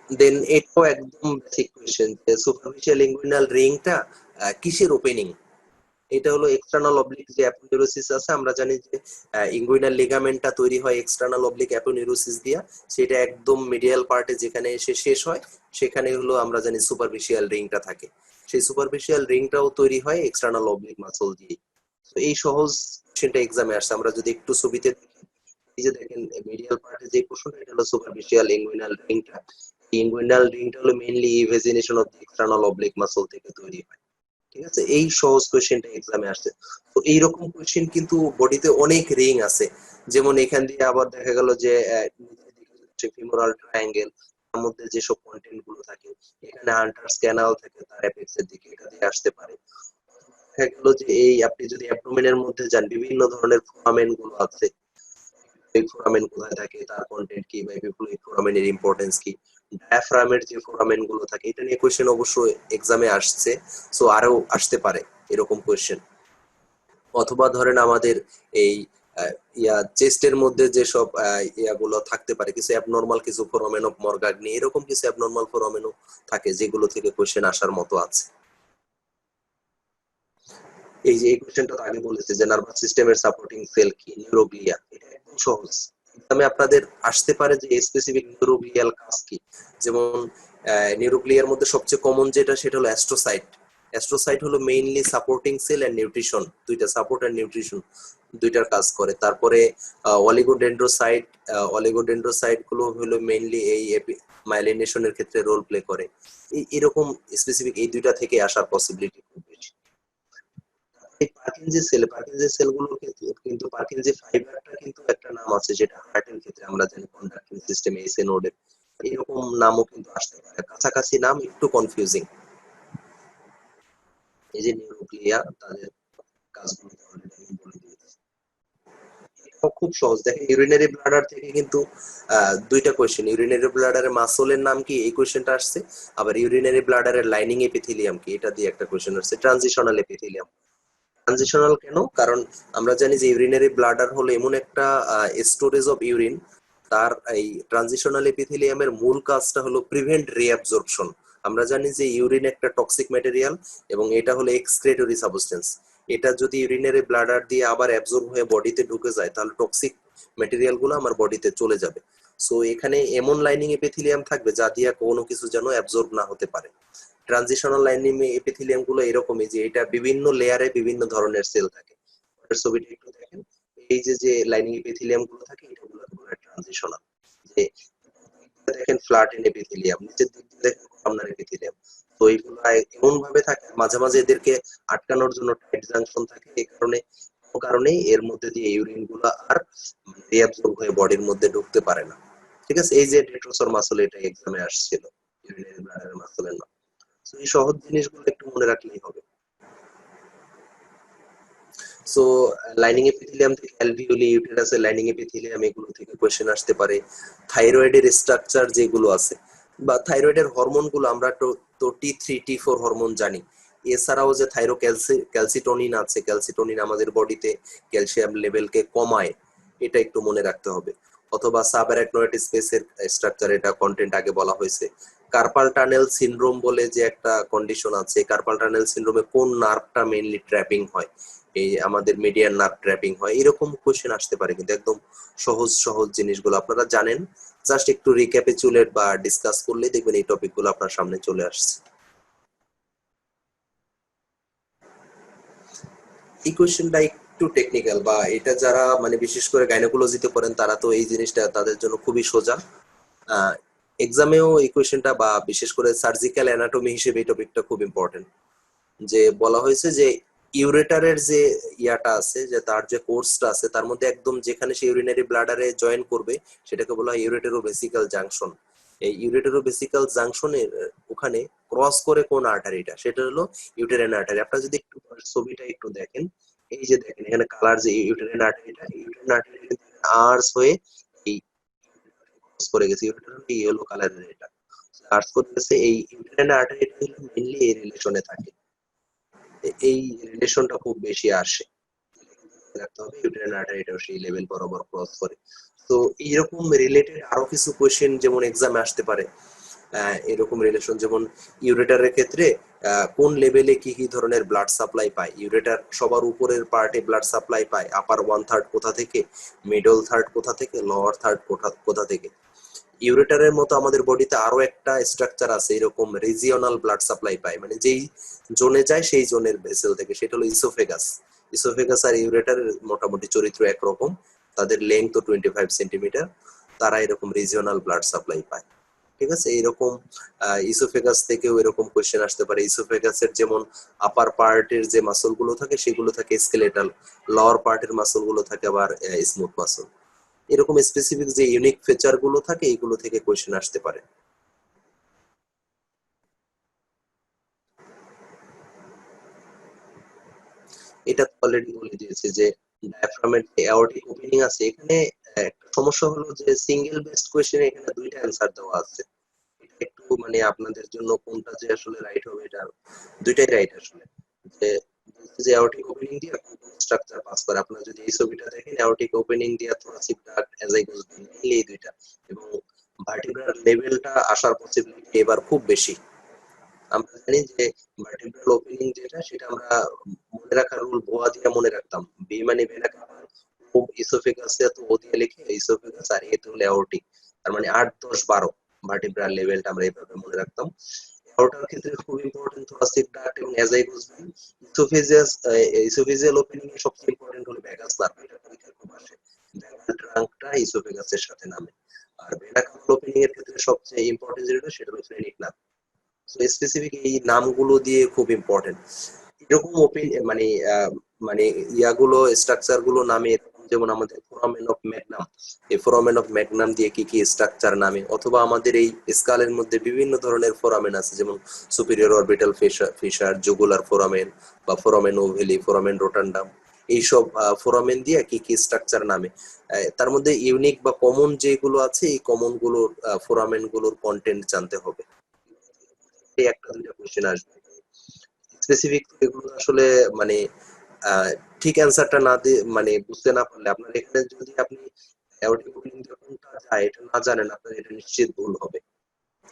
দেন এটাও একদম বেসিক কোশ্চেন যে সুপারফিশিয়াল ইনগুইনাল রিংটা কিসের ওপেনিং। এটা হলো এক্সটার্নাল অবলিক যে অ্যাপোনিউরোসিস আছে, আমরা জানি যে ইনগুইনাল লিগামেন্টটা তৈরি হয় এক্সটার্নাল অবলিক অ্যাপোনিউরোসিস দিয়া, সেটা একদম মিডিয়াল পার্টে যেখানে এসে শেষ হয় সেখানে হলো আমরা জানি সুপারফিশিয়াল রিংটা থাকে। সেই সুপারফিশিয়াল রিংটাও তৈরি হয় এক্সটার্নাল অবলিক মাসল দিয়ে। তো এই সহজ সেটা এক্সামে আসছে। আমরা যদি একটু ছবিতে দেখি, এই যে দেখেন মিডিয়াল পার্টে যে পোরশনটা, এটা হলো সুপারফিশিয়াল ইনগুইনাল রিংটা। ইনগুইনাল রিংটা হলো mainly evagination of the external oblique muscle থেকে তৈরি হয়। ঠিক আছে, এই সহজ কোশ্চেনটা এক্সামে আসছে। তো এইরকম কোশ্চেন কিন্তু বডিতে অনেক রিং আছে। যেমন এখান দিয়ে আবার দেখা গেল যে ফিমোরাল ট্রায়াঙ্গেল, তার মধ্যে যেসব কন্টেন্ট গুলো থাকে, এখানে হান্টার্স ক্যানাল থাকে তার অ্যাপেক্স এর দিকে, এটা দিয়ে আসতে পারে। দেখা গেল যে এই আপনি যদি অ্যাবডোমেনের মধ্যে যান, বিভিন্ন ধরনের ফোরামেন গুলো আছে, এই ফোরামেন কোথায় থাকে, তার কন্টেন্ট কি, বা ফোরামেনের ইম্পর্টেন্স কি, ডায়াফ্রামের যে ফোরামেন গুলো থাকে, এটা নিয়ে কোয়েশ্চেন অবশ্যই এক্সামে আসছে, সো আরো আসতে পারে এরকম কোয়েশ্চেন। অথবা ধরেন আমাদের এই চেস্টের মধ্যে যেসব ইয়াগুলো থাকতে পারে, কিছু অ্যাবনর্মাল কিছু ফোরামেন অফ মরগাগনি, এরকম কিছু অ্যাবনর্মাল ফোরামেনও থাকে যেগুলো থেকে কোয়েশ্চেন আসার মতো আছে। এই যে এই কোয়েশ্চেনটা আগে বলেছে যে নার্ভাস সিস্টেমের সাপোর্টিং সেল কি, নিউরোগ্লিয়া। এটা একদম সহজ, এখানে আপনাদের আসতে পারে যে স্পেসিফিক নিউরোগ্লিয়াল কাজ কি। যেমন নিউরোগ্লিয়ার মধ্যে সবচেয়ে কমন যেটা, সেটা হলো অ্যাস্ট্রোসাইট। অ্যাস্ট্রোসাইট হলো mainly supporting cell and nutrition, দুইটা সাপোর্ট এন্ড নিউট্রিশন দুইটার কাজ করে। তারপরে অলিগোডেন্ড্রোসাইট, অলিগোডেন্ড্রোসাইট গুলো হলো মেইনলি এই মাইলিনেশনের ক্ষেত্রে রোল প্লে করে। এরকম স্পেসিফিক এই দুইটা থেকে আসার পসিবিলিটি খুব বেশি। এই পার্কিনজি সেলগুলো কিন্তু পার্কিনজি ফাইবারটা কিন্তু একটা নাম আছে, যেটা হার্টের ক্ষেত্রে আমরা জানি কন্ডাক্টিং সিস্টেম এসএ নোডের, এরকম নামও কিন্তু আসতে পারে, কাছাকাছি নাম, একটু কনফিউজিং। এই যে নিউরোগ্লিয়া, তাদের কাজগুলো অলরেডি আমি বলে দিয়েছি। এটাও খুব সহজ। দেখেন ইউরিনারি ব্লাডার থেকে কিন্তু দুইটা কোয়েশ্চেন, ইউরিনারি ব্লাডারের মাসলের নাম কি, এই কোয়েশ্চেনটা আসছে। আবার ইউরিনারি ব্লাডারের লাইনিং এপিথেলিয়াম কি, এটা দিয়ে একটা কোয়েশ্চেন আসছে। ট্রানজিশনাল এপিথেলিয়াম, ট্রানজিশনাল কেন? কারণ আমরা জানি যে ইউরিনারি ব্লাডার হলো এমন একটা স্টোরেজ অফ ইউরিন, তার এই ট্রানজিশনাল এপিথেলিয়ামের মূল কাজটা হলো প্রিভেন্ট রিঅ্যাবজর্পশন। আমরা জানি যে ইউরিন একটা টক্সিক ম্যাটেরিয়াল এবং এটা হলো এক্সক্রেটরি সাবস্টেন্স। এটা যদি ইউরিনারি ব্লাডার দিয়ে আবার অ্যাবজর্ব হয়ে বডিতে ঢুকে যায়, তাহলে টক্সিক ম্যাটেরিয়াল গুলো আমার বডিতে চলে যাবে। সো এখানে এমন লাইনিং এপিথেলিয়াম থাকবে যা দিয়ে কোনো কিছু যেন অ্যাবজর্ব না হতে পারে। ট্রানজিশনাল লাইনিং এপিথেলিয়াম গুলো এরকমই, যে এটা বিভিন্ন লেয়ারে বিভিন্ন ধরনের সেল থাকে। ছবিটা একটু দেখেন, এই যে যে লাইনিং এপিথেলিয়াম গুলো থাকে, এগুলো বলে ট্রানজিশনাল। যে দেখেন ফ্ল্যাট এন্ড এপিথেলিয়াম, নিচের দিক দিয়ে দেখেন কলামনার এপিথেলিয়াম। তো এইগুলো এমন ভাবে থাকে, মাঝে মাঝে এদেরকে আটকানোর জন্য টাইট জাংশন থাকে, এই কারণেই এর মধ্যে দিয়ে ইউরিন গুলো আর রিঅ্যাবজর্ব হয়ে বডির মধ্যে ঢুকতে পারে না। ঠিক আছে, এই যে ডেট্রোসর মাসল, এটা এক্সামে আসছিল, ইউরিনারি ব্লাডারের মাসলের নাম। তো এই সহজ জিনিসগুলো একটু মনে রাখলেই হবে। সো লাইনিং এপিথেলিয়াম থেকে অ্যালভিওলি, ইউটেরাসের লাইনিং এপিথেলিয়াম, এগুলো থেকে কোশ্চেন আসতে পারে। থাইরয়েডের স্ট্রাকচার যেগুলো আছে, বা থাইরয়েডের হরমোন গুলো, আমরা তো T3 T4 হরমোন জানি। এছাড়াও যে ক্যালসিটোনিন আছে, ক্যালসিটোনিন আমাদের বডিতে ক্যালসিয়াম লেভেলকে কমায়, এটা একটু মনে রাখতে হবে। অথবা সাবঅ্যারাকনয়েড স্পেসের স্ট্রাকচার, এটা কন্টেন্ট আগে বলা হয়েছে। কার্পাল টানেল সিনড্রোম বলে যে একটা কন্ডিশন আছে, কার্পাল টানেল সিনড্রোমে কোন নার্ভটা মেইনলি ট্র্যাপিং হয়, এই আমাদের মিডিয়ান নার্ভ ট্র্যাপিং হয়, এরকম কোশ্চেন আসতে পারে। কিন্তু একদম সহজ সহজ জিনিসগুলো আপনারা জানেন, জাস্ট একটু রিক্যাপিচুলেট বা ডিসকাস করলেই দেখবেন এই টপিকগুলো আপনার সামনে চলে আসছে। এই কোশ্চেনটা একটু টেকনিক্যাল, বা এটা যারা মানে বিশেষ করে গাইনোকোলজিতে পড়েন, তারা তো এই জিনিসটা তাদের জন্য খুবই সোজা। এক্সামেও এই কোশ্চেনটা, বা বিশেষ করে সার্জিক্যাল অ্যানাটমি হিসেবে এই টপিকটা খুব ইম্পর্টেন্ট। যে বলা হয়েছে যে ইউরেটারের যে ইয়াটা আছে, যে তার যে কোর্সটা আছে, তার মধ্যে একদম যেখানে সে ইউরিনারি ব্লাডারে জয়েন করবে, সেটাকে বলা হয় ইউরেটেরো ভেসিক্যাল জাংশন। এই ইউরেটেরো ভেসিক্যাল জাংশনের ওখানে ক্রস করে কোন আর্টারিটা, সেটা হলো ইউটেরাইন আর্টারি। আপনারা যদি একটু ছবিটা একটু দেখেন, এই যে দেখেন এখানে কালার, যে ইউটেরাইন আর্টারিটা, ইউটেরাইন আর্টারি আর্স হয়ে এই ক্রস করে গেছে, ইউটেরাইন ইয়েলো কালারের, এটা আর্স করে গেছে। এই ইউটেরাইন আর্টারিটা মেইনলি এই রিলেশনে থাকে, এই রিলেশনটা খুব বেশি আসে। রাখতে হবে ইউটেরাইন আর্টারিটাও সেই লেভেল বরাবর ক্রস করে। তো এইরকম রিলেটেড আরো কিছু কোশ্চেন যেমন এক্সামে আসতে পারে। এরকম রিলেশন, যেমন ইউরেটারের ক্ষেত্রে কোন লেভেলে কি কি ধরনের ব্লাড সাপ্লাই পায়। ইউরেটার সবার উপরের পার্টে ব্লাড সাপ্লাই পায়, আপার 1/3 কোথা থেকে, মিডল থার্ড কোথা থেকে, লোয়ার থার্ড কোথা থেকে। ইউরেটারের মতো আমাদের বডিতে আরো একটা স্ট্রাকচার আছে, এরকম রিজিওনাল ব্লাড সাপ্লাই পায়, মানে যেই জোনে যায় সেই জোনের ভেসেল থেকে, সেটা হলো ইসোফেগাস। ইসোফেগাস আর ইউরেটারের মোটামুটি চরিত্র একরকম, তাদের লেন্থ 25 সেন্টিমিটার, তারা এরকম রিজিওনাল ব্লাড সাপ্লাই পায়। ঠিক আছে, এইরকম ইসোফেগাস থেকেও এরকম কোশ্চেন আসতে পারে। ইসোফেগাসের যেমন আপার পার্টের যে মাসল গুলো থাকে, সেগুলো থাকে স্কেলেটাল, লোয়ার পার্টের মাসল গুলো থাকে আবার স্মুথ মাসল। এরকম স্পেসিফিক যে ইউনিক ফিচার গুলো থাকে, এগুলো থেকে কোশ্চেন আসতে পারে। এটা তো অলরেডি বলে দিয়েছে যে ডায়াফ্রামের যে অ্যাওর্টিক ওপেনিং আছে, এখানে একটা সমস্যা হলো যে সিঙ্গেল বেসড কোশ্চেনে এখানে দুইটা অ্যান্সার দেওয়া আছে। মানে আপনাদের জন্য কোনটা যে আসলে রাইট হবে এটা দুইটাই রাইট আসলে। যে যে অ্যাওর্টিক ওপেনিং দিয়ে স্ট্রাকচার পাস করে, আপনারা যদি এই ছবিটা দেখেন অ্যাওর্টিক ওপেনিং দিয়ে থোরাসিক ডাক্ট অ্যাজাইগাস ভেইন এই দুইটা, এবং ভার্টিব্রাল লেভেলটা আসার পসিবিলিটি এবার খুব বেশি। আমরা জানি যে ভার্টিব্রাল ওপেনিং যেটা সেটা আমরা মনে রাখার রুল বোয়া দিয়ে মনে রাখতাম, বি মানে ভেনা কাভা, ও ইসোফেগাসে তো ও দিয়ে লিখে ইসোফেগাস, আর এ তো হলো অ্যাওর্টিক, তার মানে 8 10 12 ভার্টিব্রাল লেভেলটা আমরা এইভাবে মনে রাখতাম। অ্যাওর্টার ক্ষেত্রে খুব ইম্পর্টেন্ট থোরাসিক ডাক্ট এবং অ্যাজাইগাস ভেইন। ইসোফেজিয়াল ওপেনিং এ সবচেয়ে ইম্পর্টেন্ট হলো ভ্যাগাস নার্ভ, এটা পরীক্ষায় খুব আসে, ভ্যাগাল ট্রাঙ্কটা ইসোফেগাসের সাথে নামে। আর ভেনা কাভা ওপেনিং এর ক্ষেত্রে সবচেয়ে ইম্পর্টেন্ট যেটা সেটা হলো ফ্রেনিক নার্ভ। সো স্পেসিফিক এই নামগুলো দিয়ে খুব ইম্পর্টেন্ট এরকম মানে মানে ইয়াগুলো স্ট্রাকচার গুলো নামে এরকম, যেমন আমাদের ফোরামেন অফ ম্যাগনাম, এই ফোরামেন অফ ম্যাগনাম দিয়ে কি কি স্ট্রাকচার নামে, অথবা আমাদের এই স্কালের মধ্যে বিভিন্ন ধরনের ফোরামেন আছে, যেমন superior orbital fissure, jugular foramen বা ফোরামেন ওভেলি, ফোরামেন রোটান্ডাম, এইসব ফোরামেন দিয়ে কি কি স্ট্রাকচার নামে। তার মধ্যে ইউনিক বা কমন যেগুলো আছে এই কমন গুলোর ফোরামেন গুলোর কন্টেন্ট জানতে হবে। এই একটা দুইটা কোশ্চেন আসবে স্পেসিফিক, এগুলো আসলে মানে ঠিক অ্যান্সারটা না দিয়ে মানে বুঝতে না পারলে আপনার এখানে যদি আপনি অ্যাওর্টিক ওপেনিং কোনটা যায় এটা না জানেন, আপনার এটা নিশ্চিত ভুল হবে।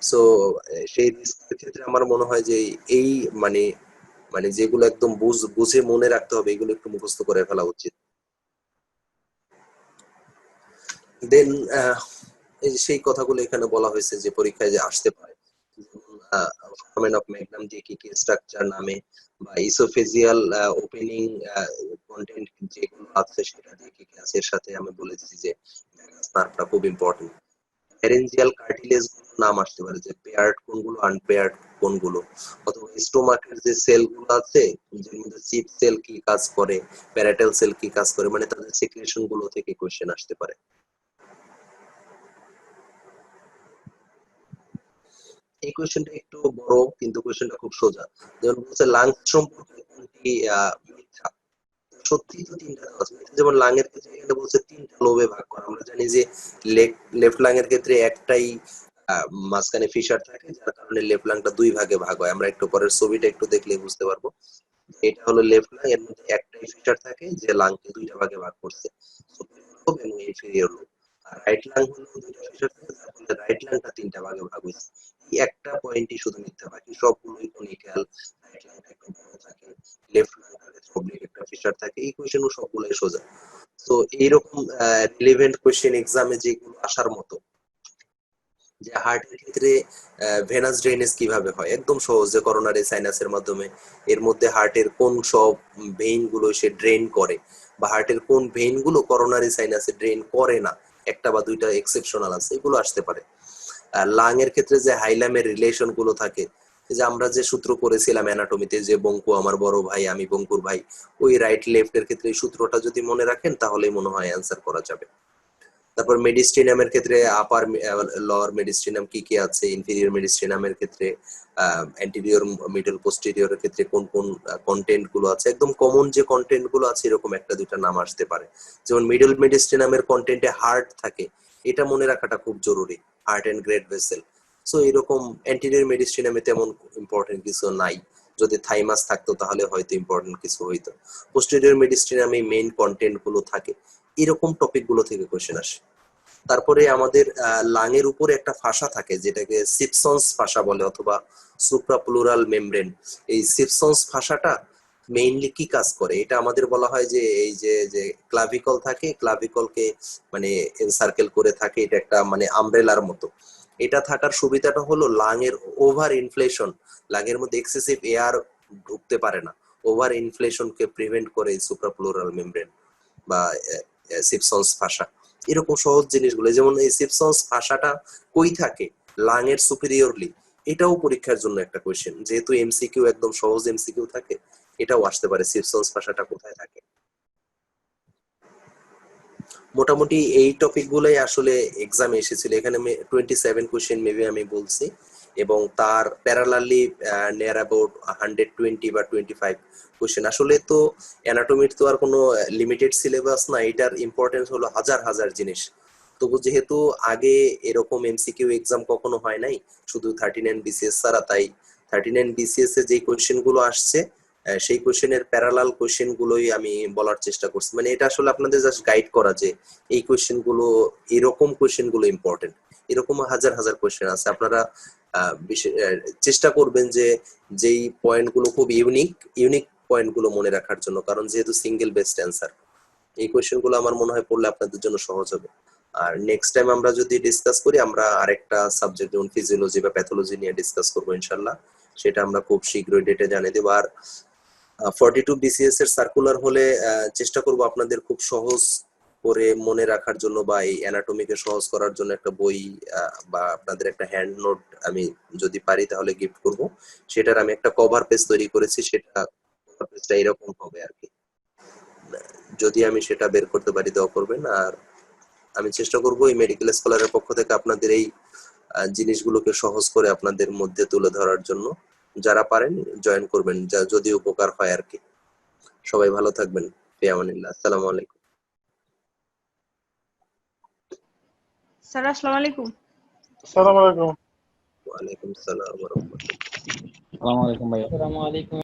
সো সেই রিস্কের ক্ষেত্রে আমার মনে হয় যে এই মানে মানে যেগুলো একদম বুঝে মনে রাখতে হবে এগুলো একটু মুখস্থ করে ফেলা উচিত। দেন এই যে সেই কথাগুলো এখানে বলা হয়েছে যে পরীক্ষায় যে আসতে পারে, ফোরামেন অফ ম্যাগনাম দিয়ে কি কি স্ট্রাকচার নামে, বা ইসোফেজিয়াল ওপেনিং কন্টেন্ট যেগুলো আছে সেটা দিয়ে কি কি আছে, এর সাথে আমি বলেছি যে নার্ভটা খুব ইম্পর্টেন্ট। ফ্যারেঞ্জিয়াল কার্টিলেজ নাম আসতে পারে, যে পেয়ার্ড কোনগুলো, আনপেয়ার্ড কোনগুলো, অথবা স্টোমাকের যে সেল গুলো আছে যার মধ্যে চিপ সেল কি কাজ করে, প্যারাটাল সেল কি কাজ করে, মানে তাদের সিক্রেশন গুলো থেকে কোশ্চেন আসতে পারে। এই কোয়েশ্চেনটা একটু বড় কিন্তু কোয়েশ্চেনটা খুব সোজা। যেমন বলছে লাংস সম্পর্কে কোনটি মিথ্যা, সত্যি তো তিনটা দেওয়া আছে। যেমন লাং এর ক্ষেত্রে এখানে বলছে তিনটা লোবে ভাগ করা, আমরা জানি যে লেফট লাং এর ক্ষেত্রে একটাই মাঝখানে ফিশার থাকে, যার কারণে লেফট লাংটা দুই ভাগে ভাগ হয়। আমরা একটু পরের ছবিটা একটু দেখলে বুঝতে পারবো। এটা হলো লেফট লাং, এর মধ্যে একটাই ফিশার থাকে যে লাংকে দুইটা ভাগে ভাগ করছে, সুপিরিয়র লোব এবং ইনফেরিয়র লোব। আর রাইট লাং হলো দুইটা ফিশার থাকে, যার ফলে রাইট লাংটা তিনটা ভাগে ভাগ হয়েছে। এই একটা পয়েন্টই শুধু মিথ্যা, বাকি সবগুলোই কনিক্যাল। রাইট লাংটা একটু বড় থাকে, লেফট লাংটার ক্ষেত্রে অবলিক একটা ফিশার থাকে। এই কোশ্চেনও সবগুলাই সোজা। তো এইরকম রিলেভেন্ট কোশ্চেন এক্সামে যেগুলো আসার মতো, যে হার্টের ক্ষেত্রে ভেনাস ড্রেনেজ কিভাবে হয়, একদম সহজ, যে করোনারি সাইনাসের মাধ্যমে এর মধ্যে হার্টের কোন সব ভেইন গুলো সে ড্রেন করে, বা হার্টের কোন ভেইন গুলো করোনারি সাইনাসে ড্রেন করে না, একটা বা দুইটা এক্সেপশনাল আছে, এগুলো আসতে পারে। আর লাং এর ক্ষেত্রে যে হাইলামের রিলেশন গুলো থাকে, যে আমরা যে সূত্র করেছিলাম অ্যানাটমিতে, যে বঙ্কু আমার বড় ভাই, আমি বঙ্কুর ভাই, ওই রাইট লেফট এর ক্ষেত্রে এই সূত্রটা যদি মনে রাখেন তাহলেই মনে হয় অ্যান্সার করা যাবে। তারপর মেডিস্টিনামের ক্ষেত্রে আপার লোয়ার মেডিস্টিনাম কি কি আছে, ইনফেরিয়র মেডিস্টিনামের ক্ষেত্রে অ্যান্টেরিয়র মিডল পোস্টেরিয়রের ক্ষেত্রে কোন কোন কন্টেন্ট গুলো আছে, একদম কমন যে কন্টেন্ট গুলো আছে এরকম একটা দুইটা নাম আসতে পারে। যেমন মিডল মেডিস্টিনামের কন্টেন্টে হার্ট থাকে, এটা মনে রাখাটা খুব জরুরি, heart and great vessel. So এরকম অ্যান্টেরিয়র মেডিস্টিনামে তেমন ইম্পর্টেন্ট কিছু নাই, যদি থাইমাস থাকতো তাহলে হয়তো ইম্পর্টেন্ট কিছু হইতো। পোস্টেরিয়র মেডিস্টিনামে মেইন কন্টেন্ট গুলো থাকে, এরকম টপিক গুলো থেকে কোশ্চেন আসে। তারপরে আমাদের লাংয়ের উপরে একটা ফাসা থাকে যেটাকে সিপসন্স ফাসা বলে, অথবা সুপ্রাপ্লুরাল মেমব্রেন। এই সিপসন্স ফাসাটা মেইনলি কি কাজ করে, এটা আমাদের বলা হয় যে এই যে যে ক্লাভিকল থাকে, ক্লাভিকলকে মানে এনসার্কেল করে থাকে, এটা একটা মানে আমব্রেলার মতো। এটা থাকার সুবিধাটা হলো লাংয়ের ওভার ইনফ্লেশন, লাংয়ের মধ্যে এক্সেসিভ এয়ার ঢুকতে পারে না, ওভার ইনফ্লেশনকে প্রিভেন্ট করে এই সুপ্রাপ্লুরাল মেমব্রেন বা সিপসন্স ফাসা। এরকম সহজ জিনিসগুলো, যেমন এই সিপসন্স ভাষাটা কই থাকে, লাং এর সুপিরিয়রলি, এটাও পরীক্ষার জন্য একটা কোশ্চেন, যেহেতু এমসিকিউ একদম সহজ এমসিকিউ থাকে, এটাও আসতে পারে সিপসন্স ভাষাটা কোথায় থাকে। মোটামুটি এই টপিক গুলোই আসলে এক্সামে এসেছিল, এখানে 27 কোশ্চেন মেবি আমি বলছি, এবং তার প্যারালালি নিয়ার অ্যাবাউট 120 বা 25 কোশ্চেন। আসলে তো অ্যানাটমির তো আর কোনো লিমিটেড সিলেবাস না, এটার ইম্পর্টেন্স হলো হাজার হাজার জিনিস। তবু যেহেতু আগে এরকম এমসিকিউ এক্সাম কখনো হয় নাই, শুধু 39 বিসিএস ছাড়া, তাই 39 বিসিএস এ যে কোশ্চেন গুলো আসছে সেই কোশ্চেনের প্যারালাল কোশ্চেন গুলোই আমি বলার চেষ্টা করছি। মানে এটা আসলে আপনাদের জাস্ট গাইড করা যে এই কোশ্চেন গুলো, এরকম কোশ্চেন গুলো ইম্পর্টেন্ট। এরকম হাজার হাজার কোশ্চেন আছে, আপনারা চেষ্টা করবেন যে যেই পয়েন্ট গুলো খুব ইউনিক পয়েন্ট গুলো মনে রাখার জন্য, কারণ যেহেতু সিঙ্গেল বেস্ট অ্যান্সার, এই কোশ্চেন গুলো আমার মনে হয় পড়লে আপনাদের জন্য সহজ হবে। আর নেক্সট টাইম আমরা যদি ডিসকাস করি, আমরা আরেকটা সাবজেক্ট যেমন ফিজিওলজি বা প্যাথোলজি নিয়ে ডিসকাস করবো ইনশাল্লাহ। সেটা আমরা খুব শীঘ্রই ডেটে জানিয়ে দেবো। আর 42 বিসিএস এর সার্কুলার হলে চেষ্টা করব আপনাদের খুব সহজ করে মনে রাখার জন্য বা এই অ্যানাটমিকে সহজ করার জন্য একটা বই বা আপনাদের একটা হ্যান্ড নোট আমি যদি পারি তাহলে গিফট করব। সেটার আমি একটা কভার পেজ তৈরি করেছি, সেটা কভার পেজটা এরকম হবে আর কি। যদি আমি সেটা বের করতে পারি দোয়া করবেন। আর আমি চেষ্টা করব এই মেডিকেল স্কলারের পক্ষ থেকে আপনাদের এই জিনিসগুলোকে সহজ করে আপনাদের মধ্যে তুলে ধরার জন্য। যারা পারেন জয়েন করবেন, যা যদি উপকার হয় আর কি। সবাই ভালো থাকবেন। ফি আমানিল্লাহ। আসসালামু আলাইকুম।
স্যার আসসালামু আলাইকুম।
আসসালামু আলাইকুম।
ওয়ালাইকুম আসসালাম ওয়া রাহমাতুল্লাহ।
আসসালামু আলাইকুম ভাইয়া।
আসসালামু আলাইকুম।